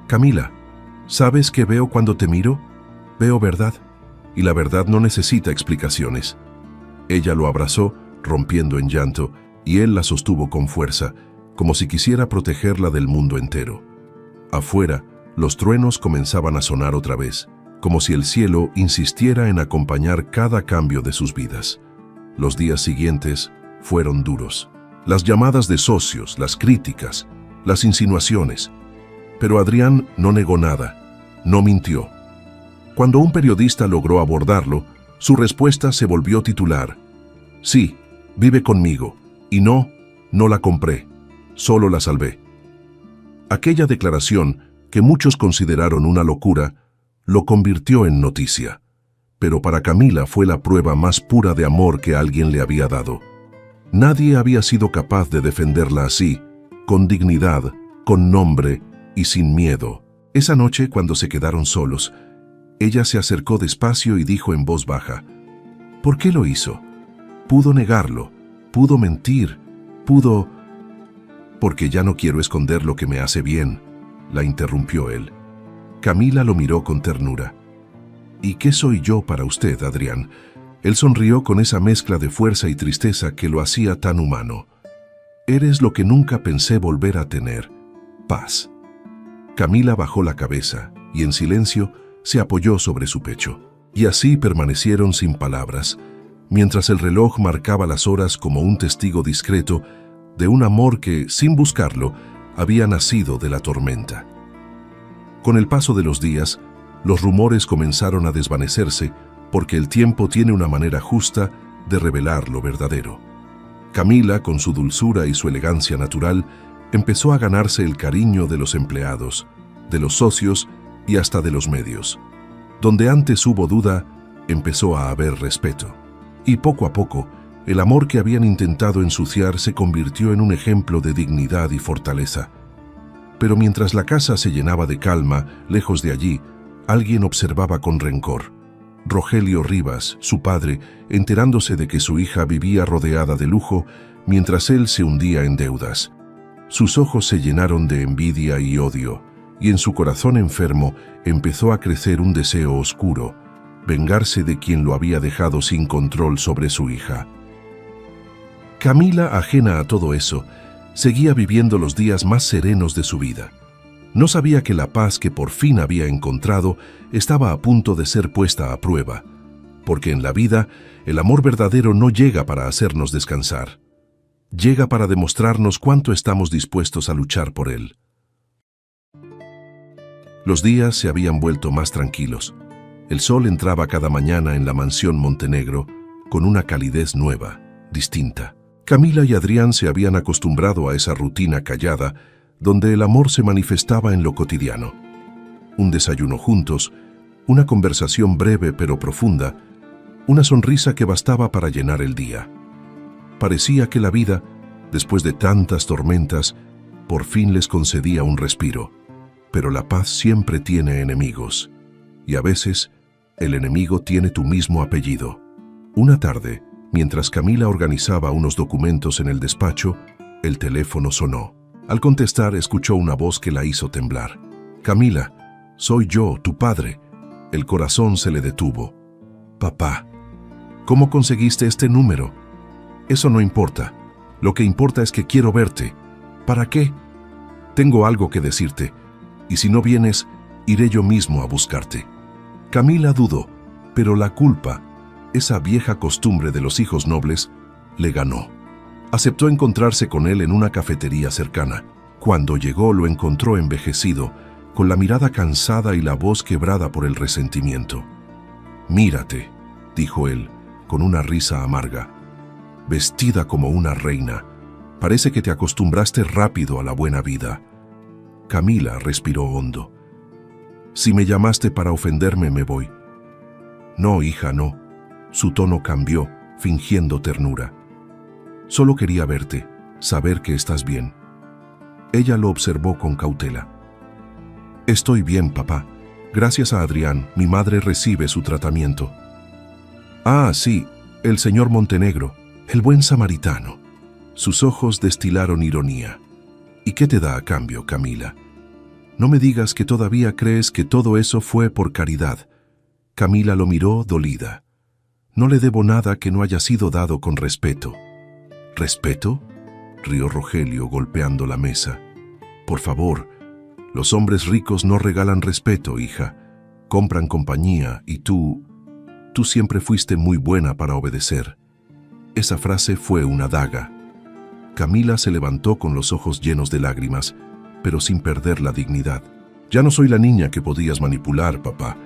Camila, ¿sabes qué veo cuando te miro? Veo verdad, y la verdad no necesita explicaciones. Ella lo abrazó, rompiendo en llanto, y él la sostuvo con fuerza, como si quisiera protegerla del mundo entero. Afuera, los truenos comenzaban a sonar otra vez, como si el cielo insistiera en acompañar cada cambio de sus vidas. Los días siguientes fueron duros. Las llamadas de socios, las críticas, las insinuaciones. Pero Adrián no negó nada, no mintió. Cuando un periodista logró abordarlo, su respuesta se volvió titular. Sí, vive conmigo. Y no la compré, solo la salvé. Aquella declaración, que muchos consideraron una locura, lo convirtió en noticia. Pero para Camila fue la prueba más pura de amor que alguien le había dado. Nadie había sido capaz de defenderla así, con dignidad, con nombre y sin miedo. Esa noche, cuando se quedaron solos, ella se acercó despacio y dijo en voz baja: ¿por qué lo hizo? Pudo negarlo. Pudo mentir, pudo... Porque ya no quiero esconder lo que me hace bien, la interrumpió él. Camila lo miró con ternura. ¿Y qué soy yo para usted, Adrián? Él sonrió con esa mezcla de fuerza y tristeza que lo hacía tan humano. Eres lo que nunca pensé volver a tener, paz. Camila bajó la cabeza y en silencio se apoyó sobre su pecho. Y así permanecieron sin palabras, mientras el reloj marcaba las horas como un testigo discreto de un amor que, sin buscarlo, había nacido de la tormenta. Con el paso de los días, los rumores comenzaron a desvanecerse porque el tiempo tiene una manera justa de revelar lo verdadero. Camila, con su dulzura y su elegancia natural, empezó a ganarse el cariño de los empleados, de los socios y hasta de los medios. Donde antes hubo duda, empezó a haber respeto. Y poco a poco, el amor que habían intentado ensuciar se convirtió en un ejemplo de dignidad y fortaleza. Pero mientras la casa se llenaba de calma, lejos de allí, alguien observaba con rencor. Rogelio Rivas, su padre, enterándose de que su hija vivía rodeada de lujo, mientras él se hundía en deudas. Sus ojos se llenaron de envidia y odio, y en su corazón enfermo empezó a crecer un deseo oscuro: vengarse de quien lo había dejado sin control sobre su hija. Camila, ajena a todo eso, seguía viviendo los días más serenos de su vida. No sabía que la paz que por fin había encontrado estaba a punto de ser puesta a prueba, porque en la vida el amor verdadero no llega para hacernos descansar. Llega para demostrarnos cuánto estamos dispuestos a luchar por él. Los días se habían vuelto más tranquilos. El sol entraba cada mañana en la mansión Montenegro con una calidez nueva, distinta. Camila y Adrián se habían acostumbrado a esa rutina callada, donde el amor se manifestaba en lo cotidiano. Un desayuno juntos, una conversación breve pero profunda, una sonrisa que bastaba para llenar el día. Parecía que la vida Después de tantas tormentas, por fin les concedía un respiro. Pero la paz siempre tiene enemigos, y a veces el enemigo tiene tu mismo apellido. Una tarde, mientras Camila organizaba unos documentos en el despacho, el teléfono sonó. Al contestar, escuchó una voz que la hizo temblar. «Camila, soy yo, tu padre». El corazón se le detuvo. «Papá, ¿cómo conseguiste este número?» «Eso no importa. Lo que importa es que quiero verte». «¿Para qué?» «Tengo algo que decirte, y si no vienes, iré yo mismo a buscarte». Camila dudó, pero la culpa, esa vieja costumbre de los hijos nobles, le ganó. Aceptó encontrarse con él en una cafetería cercana. Cuando llegó, lo encontró envejecido, con la mirada cansada y la voz quebrada por el resentimiento. «Mírate», dijo él, con una risa amarga. «Vestida como una reina. Parece que te acostumbraste rápido a la buena vida». Camila respiró hondo. «Si me llamaste para ofenderme, me voy». «No, hija, no». Su tono cambió, fingiendo ternura. «Solo quería verte, saber que estás bien». Ella lo observó con cautela. «Estoy bien, papá. Gracias a Adrián, mi madre recibe su tratamiento». «Ah, sí, el señor Montenegro, el buen samaritano». Sus ojos destilaron ironía. «¿Y qué te da a cambio, Camila? No me digas que todavía crees que todo eso fue por caridad». Camila lo miró dolida. «No le debo nada que no haya sido dado con respeto». «¿Respeto?», rió Rogelio golpeando la mesa. «Por favor, los hombres ricos no regalan respeto, hija. Compran compañía y tú siempre fuiste muy buena para obedecer». Esa frase fue una daga. Camila se levantó con los ojos llenos de lágrimas, pero sin perder la dignidad. «Ya no soy la niña que podías manipular, papá.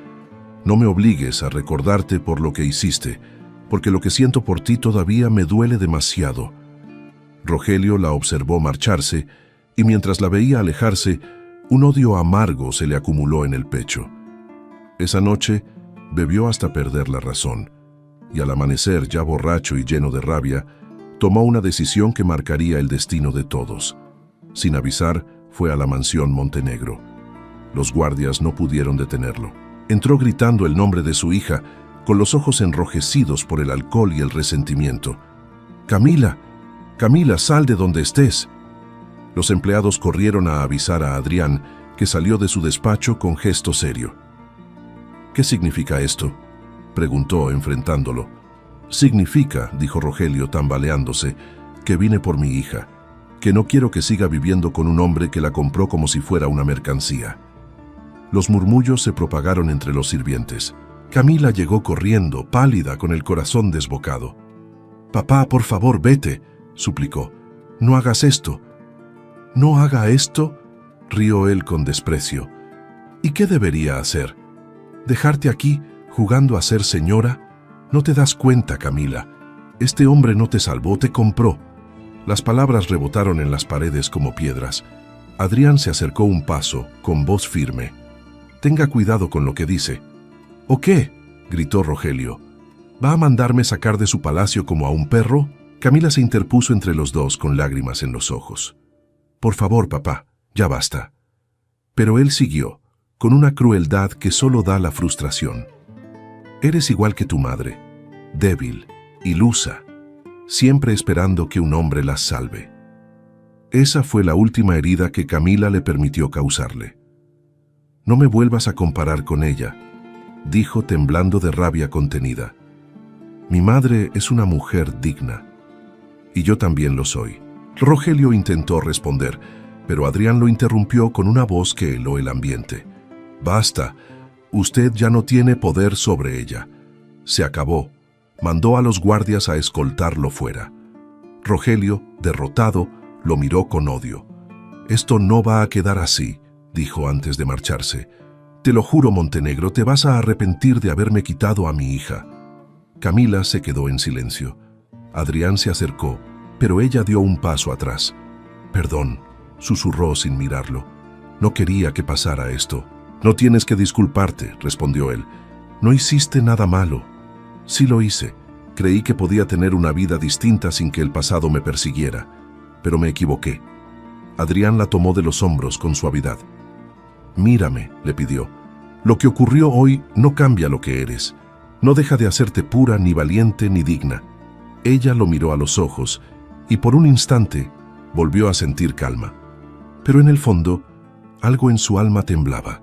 No me obligues a recordarte por lo que hiciste, porque lo que siento por ti todavía me duele demasiado». Rogelio la observó marcharse, y mientras la veía alejarse, un odio amargo se le acumuló en el pecho. Esa noche bebió hasta perder la razón, y al amanecer, ya borracho y lleno de rabia, tomó una decisión que marcaría el destino de todos. Sin avisar, fue a la mansión Montenegro. Los guardias no pudieron detenerlo. Entró gritando el nombre de su hija, con los ojos enrojecidos por el alcohol y el resentimiento. «Camila, Camila, sal de donde estés». Los empleados corrieron a avisar a Adrián, que salió de su despacho con gesto serio. «¿Qué significa esto?», preguntó enfrentándolo. «Significa», dijo Rogelio tambaleándose, «que vine por mi hija, que no quiero que siga viviendo con un hombre que la compró como si fuera una mercancía». Los murmullos se propagaron entre los sirvientes. Camila llegó corriendo, pálida, con el corazón desbocado. «Papá, por favor, vete», suplicó. «No hagas esto». «¿No haga esto?», rió él con desprecio. «¿Y qué debería hacer? ¿Dejarte aquí, jugando a ser señora? No te das cuenta, Camila. Este hombre no te salvó, te compró». Las palabras rebotaron en las paredes como piedras. Adrián se acercó un paso, con voz firme. «Tenga cuidado con lo que dice». «¿O qué?», gritó Rogelio. «¿Va a mandarme sacar de su palacio como a un perro?». Camila se interpuso entre los dos con lágrimas en los ojos. «Por favor, papá, ya basta». Pero él siguió, con una crueldad que solo da la frustración. «Eres igual que tu madre, débil, ilusa, siempre esperando que un hombre las salve». Esa fue la última herida que Camila le permitió causarle. «No me vuelvas a comparar con ella», dijo temblando de rabia contenida. «Mi madre es una mujer digna. Y yo también lo soy». Rogelio intentó responder, pero Adrián lo interrumpió con una voz que heló el ambiente. «Basta, usted ya no tiene poder sobre ella. Se acabó». Mandó a los guardias a escoltarlo fuera. Rogelio, derrotado, lo miró con odio. «Esto no va a quedar así», dijo antes de marcharse. «Te lo juro, Montenegro, te vas a arrepentir de haberme quitado a mi hija». Camila se quedó en silencio. Adrián se acercó, pero ella dio un paso atrás. «Perdón», susurró sin mirarlo. «No quería que pasara esto». «No tienes que disculparte», respondió él. «No hiciste nada malo». «Sí lo hice. Creí que podía tener una vida distinta sin que el pasado me persiguiera». pero me equivoqué. Adrián la tomó de los hombros con suavidad. «Mírame», le pidió. «Lo que ocurrió hoy no cambia lo que eres. No deja de hacerte pura, ni valiente, ni digna». Ella lo miró a los ojos y por un instante volvió a sentir calma. Pero en el fondo, algo en su alma temblaba.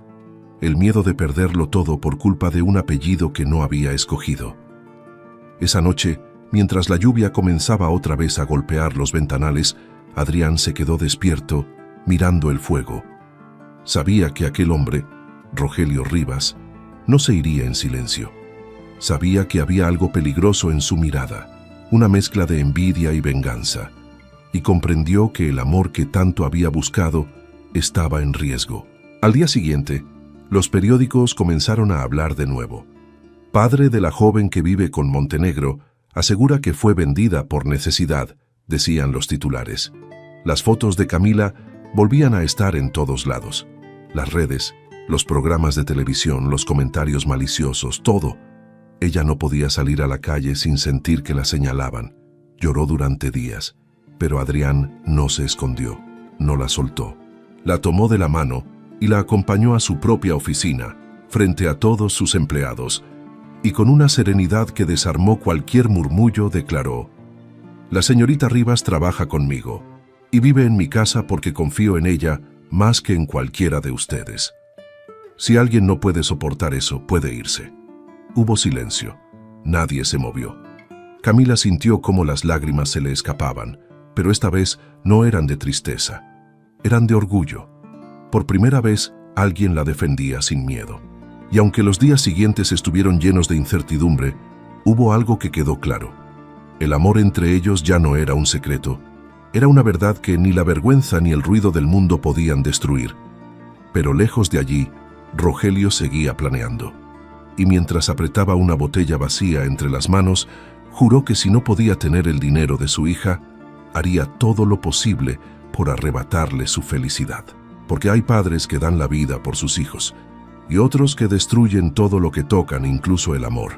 El miedo de perderlo todo por culpa de un apellido que no había escogido. Esa noche, mientras la lluvia comenzaba otra vez a golpear los ventanales, Adrián se quedó despierto, mirando el fuego. Sabía que aquel hombre, Rogelio Rivas, no se iría en silencio. Sabía que había algo peligroso en su mirada, una mezcla de envidia y venganza, y comprendió que el amor que tanto había buscado estaba en riesgo. Al día siguiente, los periódicos comenzaron a hablar de nuevo. Padre de la joven que vive con Montenegro asegura que fue vendida por necesidad, decían los titulares. Las fotos de Camila volvían a estar en todos lados. Las redes, los programas de televisión, los comentarios maliciosos, todo. Ella no podía salir a la calle sin sentir que la señalaban. Lloró durante días, pero Adrián no se escondió, no la soltó. La tomó de la mano y la acompañó a su propia oficina, frente a todos sus empleados, y con una serenidad que desarmó cualquier murmullo declaró: «La señorita Rivas trabaja conmigo y vive en mi casa porque confío en ella más que en cualquiera de ustedes. Si alguien no puede soportar eso, puede irse». Hubo silencio. Nadie se movió. Camila sintió cómo las lágrimas se le escapaban, pero esta vez no eran de tristeza, eran de orgullo. Por primera vez, alguien la defendía sin miedo. Y aunque los días siguientes estuvieron llenos de incertidumbre, hubo algo que quedó claro. El amor entre ellos ya no era un secreto. Era una verdad que ni la vergüenza ni el ruido del mundo podían destruir. Pero lejos de allí, Rogelio seguía planeando. Y mientras apretaba una botella vacía entre las manos, juró que si no podía tener el dinero de su hija, haría todo lo posible por arrebatarle su felicidad. Porque hay padres que dan la vida por sus hijos, y otros que destruyen todo lo que tocan, incluso el amor.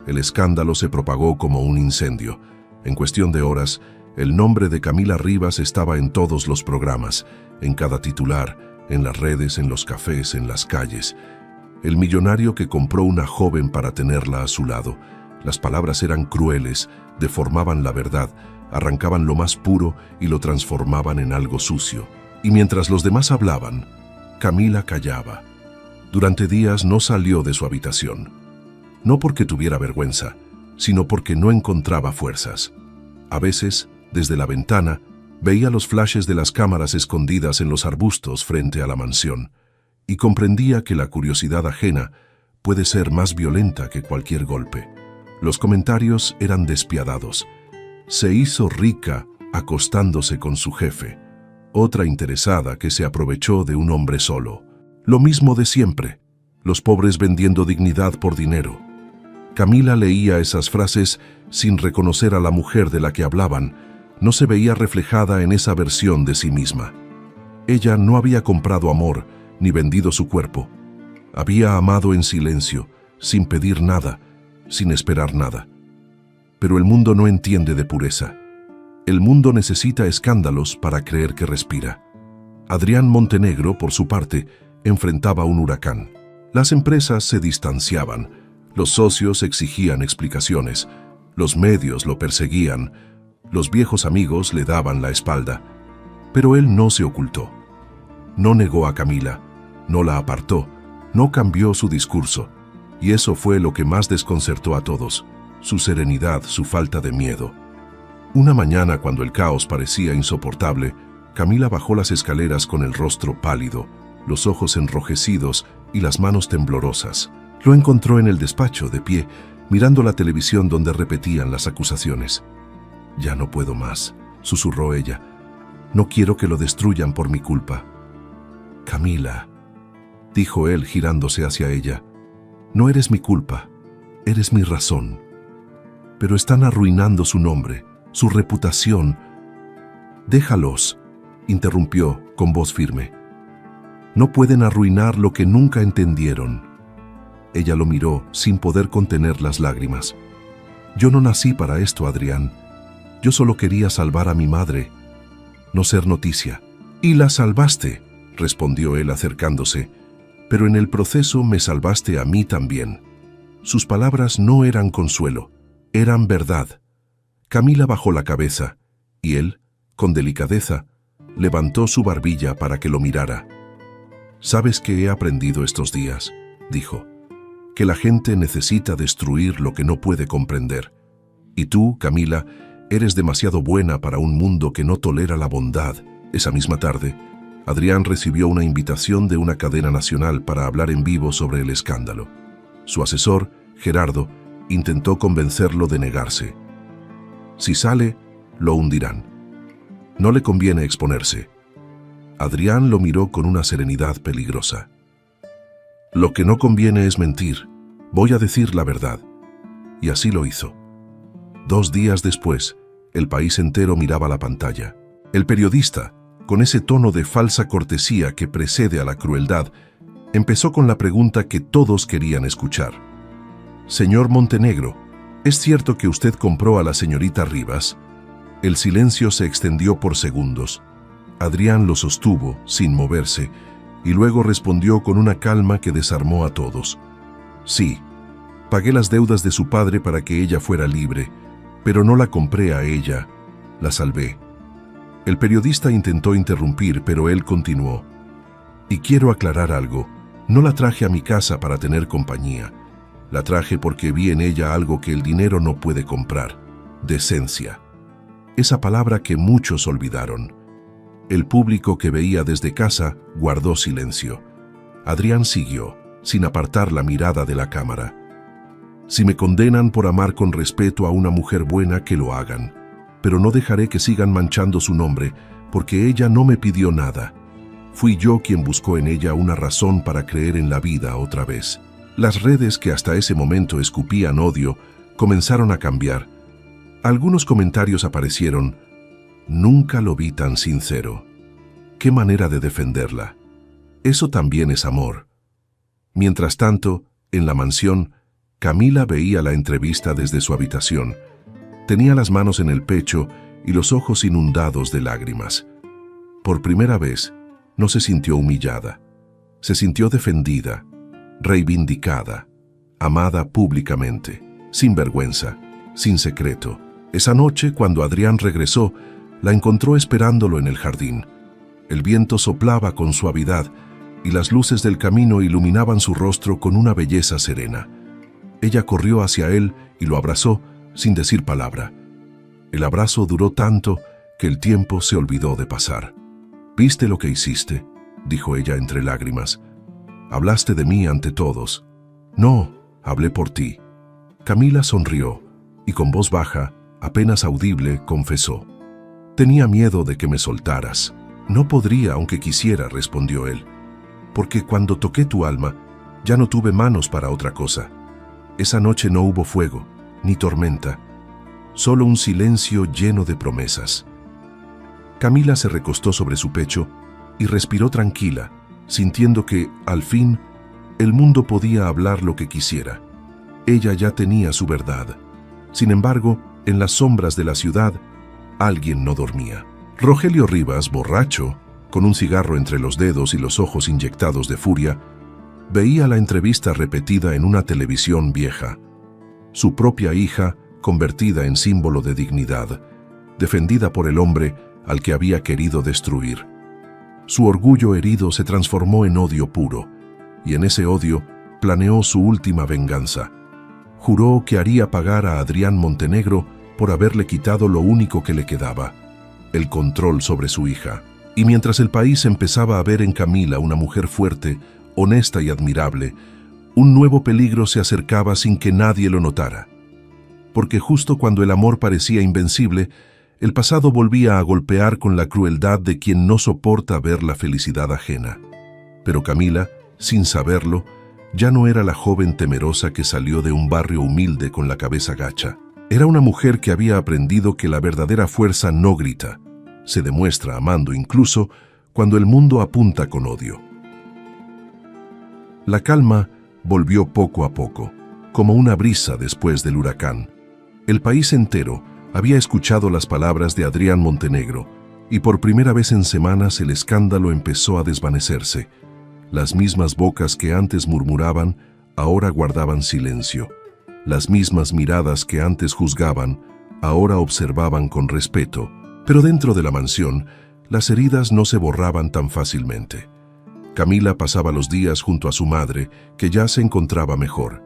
El escándalo se propagó como un incendio. En cuestión de horas, el nombre de Camila Rivas estaba en todos los programas, en cada titular, en las redes, en los cafés, en las calles. El millonario que compró una joven para tenerla a su lado. Las palabras eran crueles, deformaban la verdad, arrancaban lo más puro y lo transformaban en algo sucio. Y mientras los demás hablaban, Camila callaba. Durante días no salió de su habitación. No porque tuviera vergüenza, sino porque no encontraba fuerzas. A veces, desde la ventana, veía los flashes de las cámaras escondidas en los arbustos frente a la mansión, y comprendía que la curiosidad ajena puede ser más violenta que cualquier golpe. Los comentarios eran despiadados. Se hizo rica acostándose con su jefe. Otra interesada que se aprovechó de un hombre solo. Lo mismo de siempre. Los pobres vendiendo dignidad por dinero. Camila leía esas frases sin reconocer a la mujer de la que hablaban. No se veía reflejada en esa versión de sí misma. Ella no había comprado amor ni vendido su cuerpo. Había amado en silencio, sin pedir nada, sin esperar nada. Pero el mundo no entiende de pureza. El mundo necesita escándalos para creer que respira. Adrián Montenegro, por su parte, enfrentaba un huracán. Las empresas se distanciaban, los socios exigían explicaciones, los medios lo perseguían, los viejos amigos le daban la espalda. Pero él no se ocultó. No negó a Camila, no la apartó, no cambió su discurso. Y eso fue lo que más desconcertó a todos, su serenidad, su falta de miedo. Una mañana, cuando el caos parecía insoportable, Camila bajó las escaleras con el rostro pálido, los ojos enrojecidos y las manos temblorosas. Lo encontró en el despacho, de pie, mirando la televisión donde repetían las acusaciones. «Ya no puedo más», susurró ella. «No quiero que lo destruyan por mi culpa». «Camila», dijo él girándose hacia ella, «no eres mi culpa, eres mi razón. Pero están arruinando su nombre, su reputación». «Déjalos», interrumpió con voz firme. «No pueden arruinar lo que nunca entendieron». Ella lo miró sin poder contener las lágrimas. «Yo no nací para esto, Adrián. Yo solo quería salvar a mi madre, no ser noticia. Y la salvaste, respondió él acercándose, pero en el proceso me salvaste a mí también. Sus palabras no eran consuelo, eran verdad. Camila bajó la cabeza, y él, con delicadeza, levantó su barbilla para que lo mirara. «¿Sabes qué he aprendido estos días?», dijo. «Que la gente necesita destruir lo que no puede comprender. Y tú, Camila, eres demasiado buena para un mundo que no tolera la bondad». Esa misma tarde, Adrián recibió una invitación de una cadena nacional para hablar en vivo sobre el escándalo. Su asesor, Gerardo, intentó convencerlo de negarse. Si sale, lo hundirán. No le conviene exponerse. Adrián lo miró con una serenidad peligrosa. «Lo que no conviene es mentir. Voy a decir la verdad». Y así lo hizo. 2 días después, el país entero miraba la pantalla. El periodista, con ese tono de falsa cortesía que precede a la crueldad, empezó con la pregunta que todos querían escuchar. «Señor Montenegro, ¿es cierto que usted compró a la señorita Rivas?». El silencio se extendió por segundos. Adrián lo sostuvo, sin moverse, y luego respondió con una calma que desarmó a todos. «Sí, pagué las deudas de su padre para que ella fuera libre, pero no la compré a ella, la salvé». El periodista intentó interrumpir, pero él continuó. «Y quiero aclarar algo. No la traje a mi casa para tener compañía. La traje porque vi en ella algo que el dinero no puede comprar: decencia». Esa palabra que muchos olvidaron. El público que veía desde casa guardó silencio. Adrián siguió, sin apartar la mirada de la cámara. «Si me condenan por amar con respeto a una mujer buena, que lo hagan. Pero no dejaré que sigan manchando su nombre, porque ella no me pidió nada. Fui yo quien buscó en ella una razón para creer en la vida otra vez». Las redes que hasta ese momento escupían odio comenzaron a cambiar. Algunos comentarios aparecieron. «Nunca lo vi tan sincero. Qué manera de defenderla. Eso también es amor». Mientras tanto, en la mansión, Camila veía la entrevista desde su habitación. Tenía las manos en el pecho y los ojos inundados de lágrimas. Por primera vez, no se sintió humillada. Se sintió defendida, reivindicada, amada públicamente, sin vergüenza, sin secreto. Esa noche, cuando Adrián regresó, la encontró esperándolo en el jardín. El viento soplaba con suavidad y las luces del camino iluminaban su rostro con una belleza serena. Ella corrió hacia él y lo abrazó sin decir palabra. El abrazo duró tanto que el tiempo se olvidó de pasar. «¿Viste lo que hiciste?», dijo ella entre lágrimas. «Hablaste de mí ante todos». «No, hablé por ti». Camila sonrió y con voz baja, apenas audible, confesó. «Tenía miedo de que me soltaras». «No podría aunque quisiera», respondió él, «porque cuando toqué tu alma, ya no tuve manos para otra cosa. Esa noche no hubo fuego, ni tormenta, solo un silencio lleno de promesas». Camila se recostó sobre su pecho y respiró tranquila, sintiendo que, al fin, el mundo podía hablar lo que quisiera. Ella ya tenía su verdad. Sin embargo, en las sombras de la ciudad, alguien no dormía. Rogelio Rivas, borracho, con un cigarro entre los dedos y los ojos inyectados de furia, veía la entrevista repetida en una televisión vieja. Su propia hija, convertida en símbolo de dignidad, defendida por el hombre al que había querido destruir. Su orgullo herido se transformó en odio puro, y en ese odio planeó su última venganza. Juró que haría pagar a Adrián Montenegro por haberle quitado lo único que le quedaba: el control sobre su hija. Y mientras el país empezaba a ver en Camila una mujer fuerte, honesta y admirable, un nuevo peligro se acercaba sin que nadie lo notara. Porque justo cuando el amor parecía invencible, el pasado volvía a golpear con la crueldad de quien no soporta ver la felicidad ajena. Pero Camila, sin saberlo, ya no era la joven temerosa que salió de un barrio humilde con la cabeza gacha. Era una mujer que había aprendido que la verdadera fuerza no grita, se demuestra amando incluso cuando el mundo apunta con odio. La calma volvió poco a poco, como una brisa después del huracán. El país entero, Había escuchado las palabras de Adrián Montenegro, y por primera vez en semanas el escándalo empezó a desvanecerse. Las mismas bocas que antes murmuraban, ahora guardaban silencio. Las mismas miradas que antes juzgaban, ahora observaban con respeto. Pero dentro de la mansión, las heridas no se borraban tan fácilmente. Camila pasaba los días junto a su madre, que ya se encontraba mejor.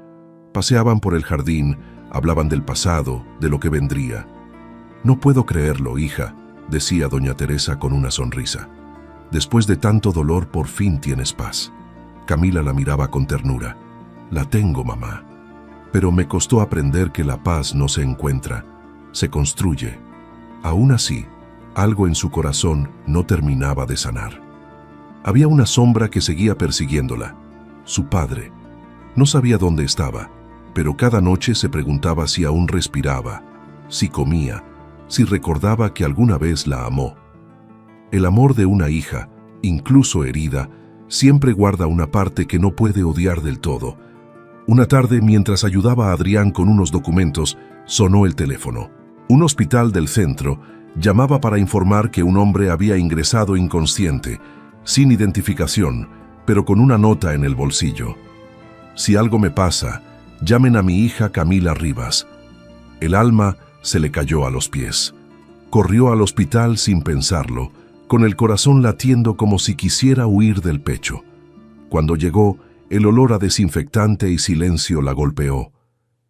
Paseaban por el jardín, hablaban del pasado, de lo que vendría. «No puedo creerlo, hija», decía doña Teresa con una sonrisa. «Después de tanto dolor, por fin tienes paz». Camila la miraba con ternura. «La tengo, mamá. Pero me costó aprender que la paz no se encuentra, se construye». Aún así, algo en su corazón no terminaba de sanar. Había una sombra que seguía persiguiéndola. Su padre. No sabía dónde estaba, pero cada noche se preguntaba si aún respiraba, si comía, si recordaba que alguna vez la amó. El amor de una hija, incluso herida, siempre guarda una parte que no puede odiar del todo. Una tarde, mientras ayudaba a Adrián con unos documentos, sonó el teléfono. Un hospital del centro llamaba para informar que un hombre había ingresado inconsciente, sin identificación, pero con una nota en el bolsillo. «Si algo me pasa, llamen a mi hija Camila Rivas». El alma se le cayó a los pies. Corrió al hospital sin pensarlo, con el corazón latiendo como si quisiera huir del pecho. Cuando llegó, el olor a desinfectante y silencio la golpeó.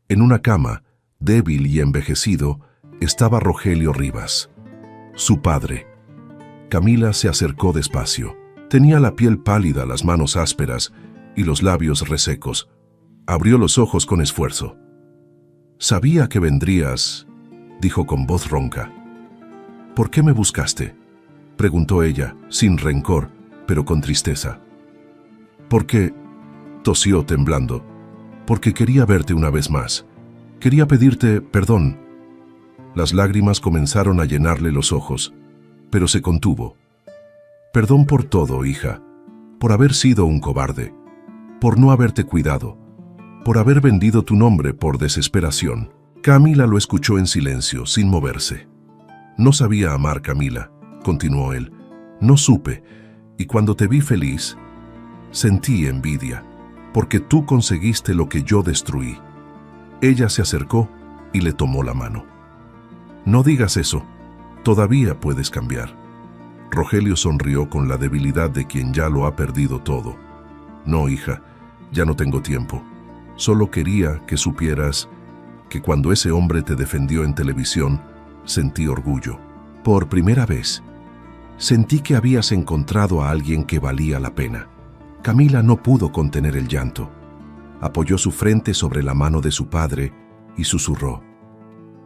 En una cama, débil y envejecido, estaba Rogelio Rivas, su padre. Camila se acercó despacio. Tenía la piel pálida, las manos ásperas y los labios resecos. Abrió los ojos con esfuerzo. «Sabía que vendrías», dijo con voz ronca. «¿Por qué me buscaste?», preguntó ella, sin rencor, pero con tristeza. «Porque», tosió temblando, «porque quería verte una vez más. Quería pedirte perdón». Las lágrimas comenzaron a llenarle los ojos, pero se contuvo. «Perdón por todo, hija, por haber sido un cobarde, por no haberte cuidado, por haber vendido tu nombre por desesperación». Camila lo escuchó en silencio, sin moverse. «No sabía amar, Camila», continuó él. «No supe, y cuando te vi feliz, sentí envidia, porque tú conseguiste lo que yo destruí». Ella se acercó y le tomó la mano. «No digas eso, todavía puedes cambiar». Rogelio sonrió con la debilidad de quien ya lo ha perdido todo. «No, hija, ya no tengo tiempo. Solo quería que supieras que cuando ese hombre te defendió en televisión, sentí orgullo. Por primera vez, sentí que habías encontrado a alguien que valía la pena». Camila no pudo contener el llanto. Apoyó su frente sobre la mano de su padre y susurró: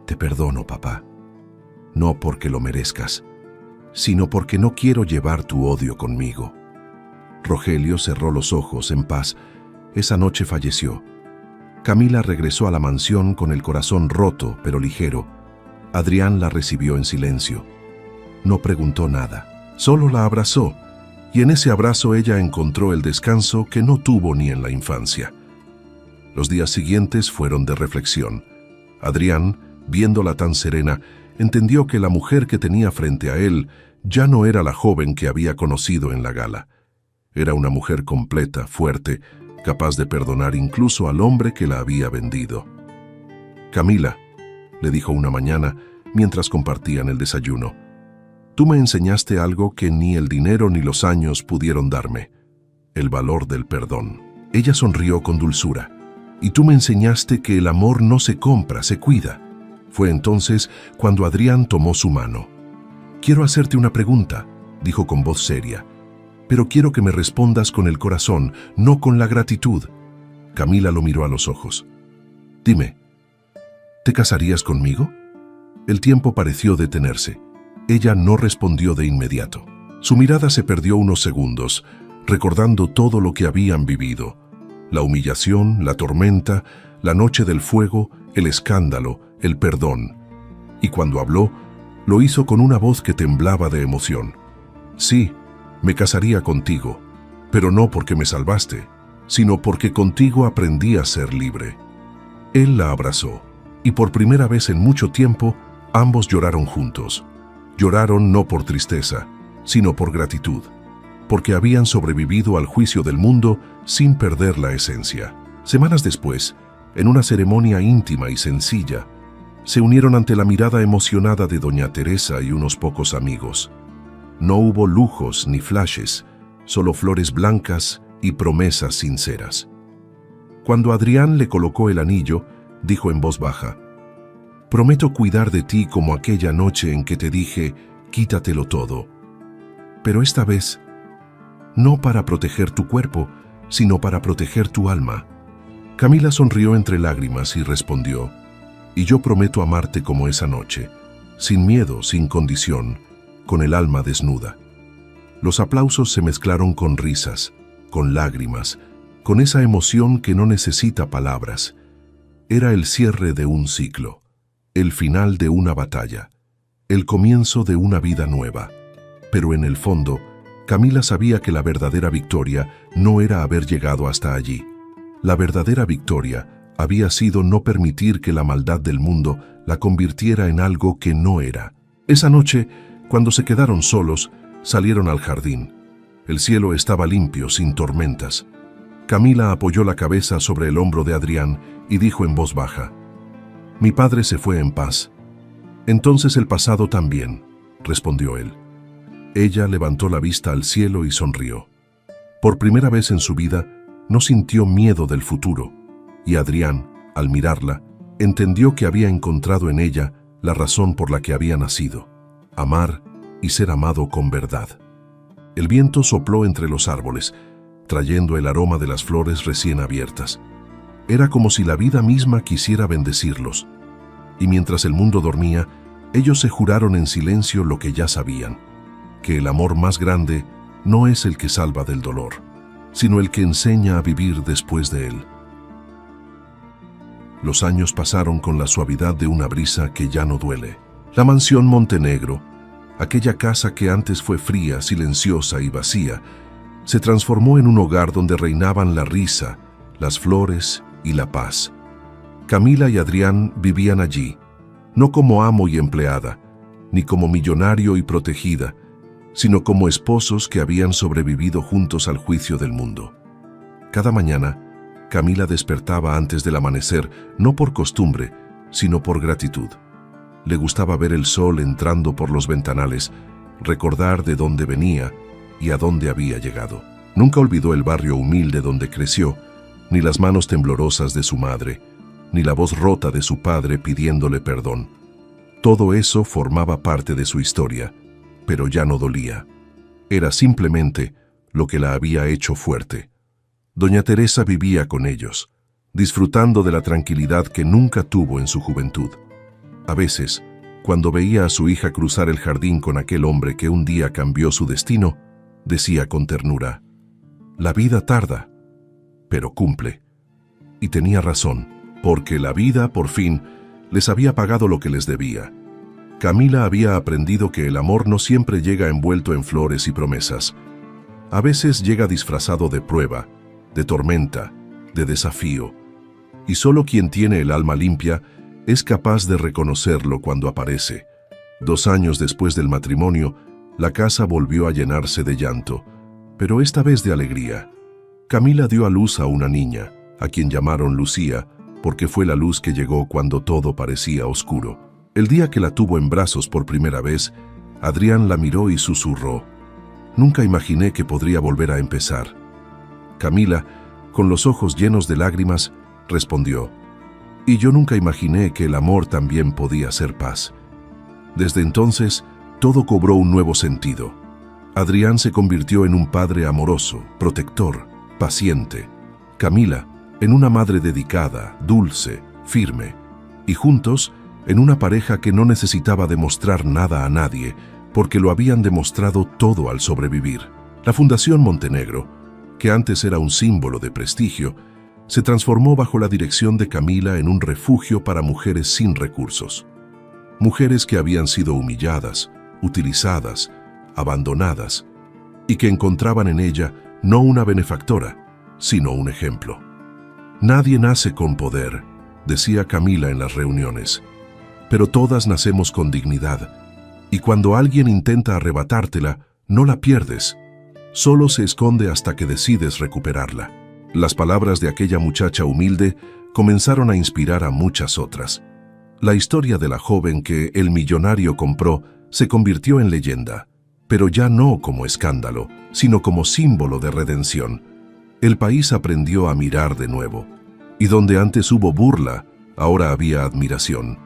«Te perdono, papá. No porque lo merezcas, sino porque no quiero llevar tu odio conmigo». Rogelio cerró los ojos en paz. Esa noche falleció. Camila regresó a la mansión con el corazón roto pero ligero. Adrián la recibió en silencio. No preguntó nada, solo la abrazó, y en ese abrazo ella encontró el descanso que no tuvo ni en la infancia. Los días siguientes fueron de reflexión. Adrián, viéndola tan serena, entendió que la mujer que tenía frente a él ya no era la joven que había conocido en la gala. Era una mujer completa, fuerte, capaz de perdonar incluso al hombre que la había vendido. «Camila», le dijo una mañana mientras compartían el desayuno, «tú me enseñaste algo que ni el dinero ni los años pudieron darme: el valor del perdón». Ella sonrió con dulzura. «Y tú me enseñaste que el amor no se compra, se cuida». Fue entonces cuando Adrián tomó su mano. «Quiero hacerte una pregunta», dijo con voz seria, «pero quiero que me respondas con el corazón, no con la gratitud». Camila lo miró a los ojos. «Dime, ¿te casarías conmigo?». El tiempo pareció detenerse. Ella no respondió de inmediato. Su mirada se perdió unos segundos, recordando todo lo que habían vivido: la humillación, la tormenta, la noche del fuego, el escándalo, el perdón. Y cuando habló, lo hizo con una voz que temblaba de emoción. «Sí, me casaría contigo, pero no porque me salvaste, sino porque contigo aprendí a ser libre». Él la abrazó, y por primera vez en mucho tiempo, Ambos lloraron juntos. Lloraron no por tristeza, sino por gratitud, porque habían sobrevivido al juicio del mundo sin perder la esencia. Semanas después, en una ceremonia íntima y sencilla, se unieron ante la mirada emocionada de doña Teresa y unos pocos amigos. No hubo lujos ni flashes, solo flores blancas y promesas sinceras. Cuando Adrián le colocó el anillo, dijo en voz baja: «Prometo cuidar de ti como aquella noche en que te dije, quítatelo todo. Pero esta vez, no para proteger tu cuerpo, sino para proteger tu alma». Camila sonrió entre lágrimas y respondió: «Y yo prometo amarte como esa noche, sin miedo, sin condición, con el alma desnuda». Los aplausos se mezclaron con risas, con lágrimas, con esa emoción que no necesita palabras. Era el cierre de un ciclo, el final de una batalla, el comienzo de una vida nueva. Pero en el fondo, Camila sabía que la verdadera victoria no era haber llegado hasta allí. La verdadera victoria había sido no permitir que la maldad del mundo la convirtiera en algo que no era. Esa noche, cuando se quedaron solos, salieron al jardín. El cielo estaba limpio, sin tormentas. Camila apoyó la cabeza sobre el hombro de Adrián y dijo en voz baja: «Mi padre se fue en paz». «Entonces el pasado también», respondió él. Ella levantó la vista al cielo y sonrió. Por primera vez en su vida, no sintió miedo del futuro, y Adrián, al mirarla, entendió que había encontrado en ella la razón por la que había nacido: amar y ser amado con verdad. El viento sopló entre los árboles, trayendo el aroma de las flores recién abiertas. Era como si la vida misma quisiera bendecirlos. Y mientras el mundo dormía, ellos se juraron en silencio lo que ya sabían: que el amor más grande no es el que salva del dolor, sino el que enseña a vivir después de él. Los años pasaron con la suavidad de una brisa que ya no duele. La mansión Montenegro, aquella casa que antes fue fría, silenciosa y vacía, se transformó en un hogar donde reinaban la risa, las flores y la paz. Camila y Adrián vivían allí, no como amo y empleada, ni como millonario y protegida, sino como esposos que habían sobrevivido juntos al juicio del mundo. Cada mañana, Camila despertaba antes del amanecer, no por costumbre, sino por gratitud. Le gustaba ver el sol entrando por los ventanales, recordar de dónde venía y a dónde había llegado. Nunca olvidó el barrio humilde donde creció, ni las manos temblorosas de su madre, ni la voz rota de su padre pidiéndole perdón. Todo eso formaba parte de su historia, pero ya no dolía. Era simplemente lo que la había hecho fuerte. Doña Teresa vivía con ellos, disfrutando de la tranquilidad que nunca tuvo en su juventud. A veces, cuando veía a su hija cruzar el jardín con aquel hombre que un día cambió su destino, decía con ternura: «La vida tarda, pero cumple». Y tenía razón, porque la vida, por fin, les había pagado lo que les debía. Camila había aprendido que el amor no siempre llega envuelto en flores y promesas. A veces llega disfrazado de prueba, de tormenta, de desafío. Y solo quien tiene el alma limpia es capaz de reconocerlo cuando aparece. 2 años después del matrimonio, la casa volvió a llenarse de llanto, pero esta vez de alegría. Camila dio a luz a una niña, a quien llamaron Lucía, porque fue la luz que llegó cuando todo parecía oscuro. El día que la tuvo en brazos por primera vez, Adrián la miró y susurró: «Nunca imaginé que podría volver a empezar». Camila, con los ojos llenos de lágrimas, respondió: «Y yo nunca imaginé que el amor también podía ser paz». Desde entonces, todo cobró un nuevo sentido. Adrián se convirtió en un padre amoroso, protector, paciente. Camila, en una madre dedicada, dulce, firme. Y juntos, en una pareja que no necesitaba demostrar nada a nadie, porque lo habían demostrado todo al sobrevivir. La Fundación Montenegro, que antes era un símbolo de prestigio, se transformó bajo la dirección de Camila en un refugio para mujeres sin recursos. Mujeres que habían sido humilladas, utilizadas, abandonadas, y que encontraban en ella no una benefactora, sino un ejemplo. «Nadie nace con poder», decía Camila en las reuniones. pero todas nacemos con dignidad, y cuando alguien intenta arrebatártela, no la pierdes, solo se esconde hasta que decides recuperarla. Las palabras de aquella muchacha humilde comenzaron a inspirar a muchas otras. La historia de la joven que el millonario compró se convirtió en leyenda, pero ya no como escándalo, sino como símbolo de redención. El país aprendió a mirar de nuevo, y donde antes hubo burla, ahora había admiración.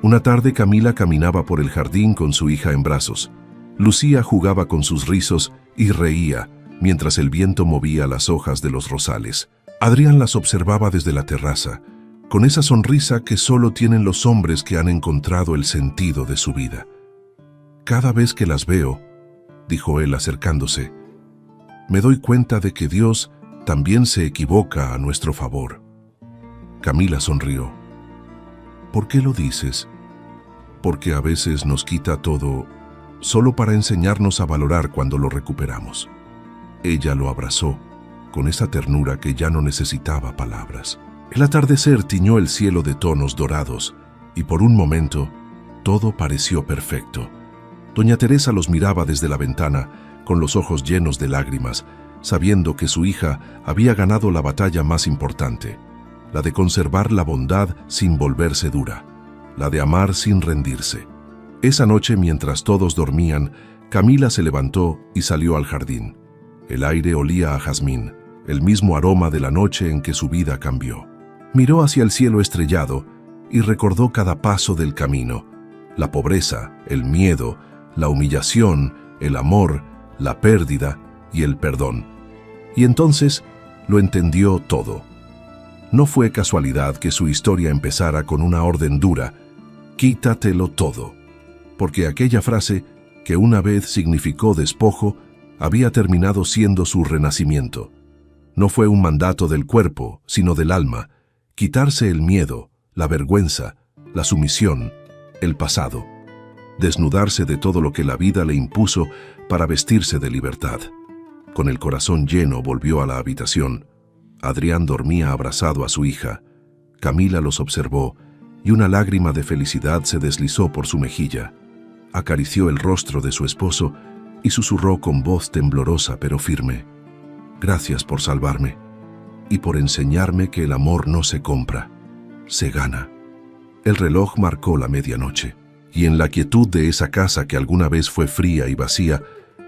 Una tarde Camila caminaba por el jardín con su hija en brazos. Lucía jugaba con sus rizos y reía, mientras el viento movía las hojas de los rosales. Adrián las observaba desde la terraza, con esa sonrisa que solo tienen los hombres que han encontrado el sentido de su vida. «Cada vez que las veo», dijo él acercándose, «me doy cuenta de que Dios también se equivoca a nuestro favor». Camila sonrió. «¿Por qué lo dices?» «Porque a veces nos quita todo solo para enseñarnos a valorar cuando lo recuperamos». Ella lo abrazó, con esa ternura que ya no necesitaba palabras. El atardecer tiñó el cielo de tonos dorados, y por un momento, todo pareció perfecto. Doña Teresa los miraba desde la ventana, con los ojos llenos de lágrimas, sabiendo que su hija había ganado la batalla más importante, la de conservar la bondad sin volverse dura, la de amar sin rendirse. Esa noche, mientras todos dormían, Camila se levantó y salió al jardín. El aire olía a jazmín, el mismo aroma de la noche en que su vida cambió. Miró hacia el cielo estrellado y recordó cada paso del camino, la pobreza, el miedo, la humillación, el amor, la pérdida y el perdón. Y entonces lo entendió todo. No fue casualidad que su historia empezara con una orden dura: «Quítatelo todo», porque aquella frase, que una vez significó despojo, había terminado siendo su renacimiento. No fue un mandato del cuerpo, sino del alma: quitarse el miedo, la vergüenza, la sumisión, el pasado. Desnudarse de todo lo que la vida le impuso para vestirse de libertad. Con el corazón lleno volvió a la habitación. Adrián dormía abrazado a su hija. Camila los observó y una lágrima de felicidad se deslizó por su mejilla. Acarició el rostro de su esposo y susurró con voz temblorosa pero firme: «Gracias por salvarme y por enseñarme que el amor no se compra, se gana». El reloj marcó la medianoche, y en la quietud de esa casa que alguna vez fue fría y vacía,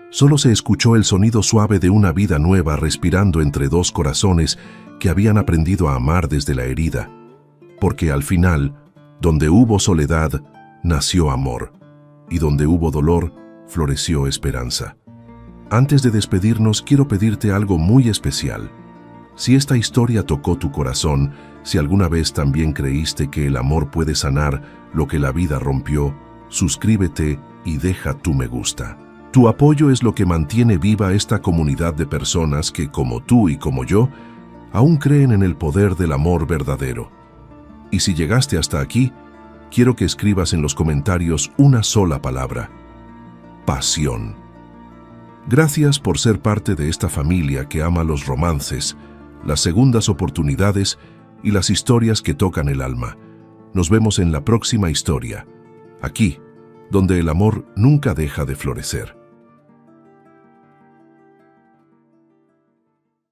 solo se escuchó el sonido suave de una vida nueva respirando entre dos corazones que habían aprendido a amar desde la herida. Porque al final, donde hubo soledad, nació amor, y donde hubo dolor, floreció esperanza. Antes de despedirnos, quiero pedirte algo muy especial. Si esta historia tocó tu corazón, si alguna vez también creíste que el amor puede sanar lo que la vida rompió, suscríbete y deja tu me gusta. Tu apoyo es lo que mantiene viva esta comunidad de personas que, como tú y como yo, aún creen en el poder del amor verdadero. Y si llegaste hasta aquí, quiero que escribas en los comentarios una sola palabra: pasión. Gracias por ser parte de esta familia que ama los romances, las segundas oportunidades y las historias que tocan el alma. Nos vemos en la próxima historia, aquí, donde el amor nunca deja de florecer.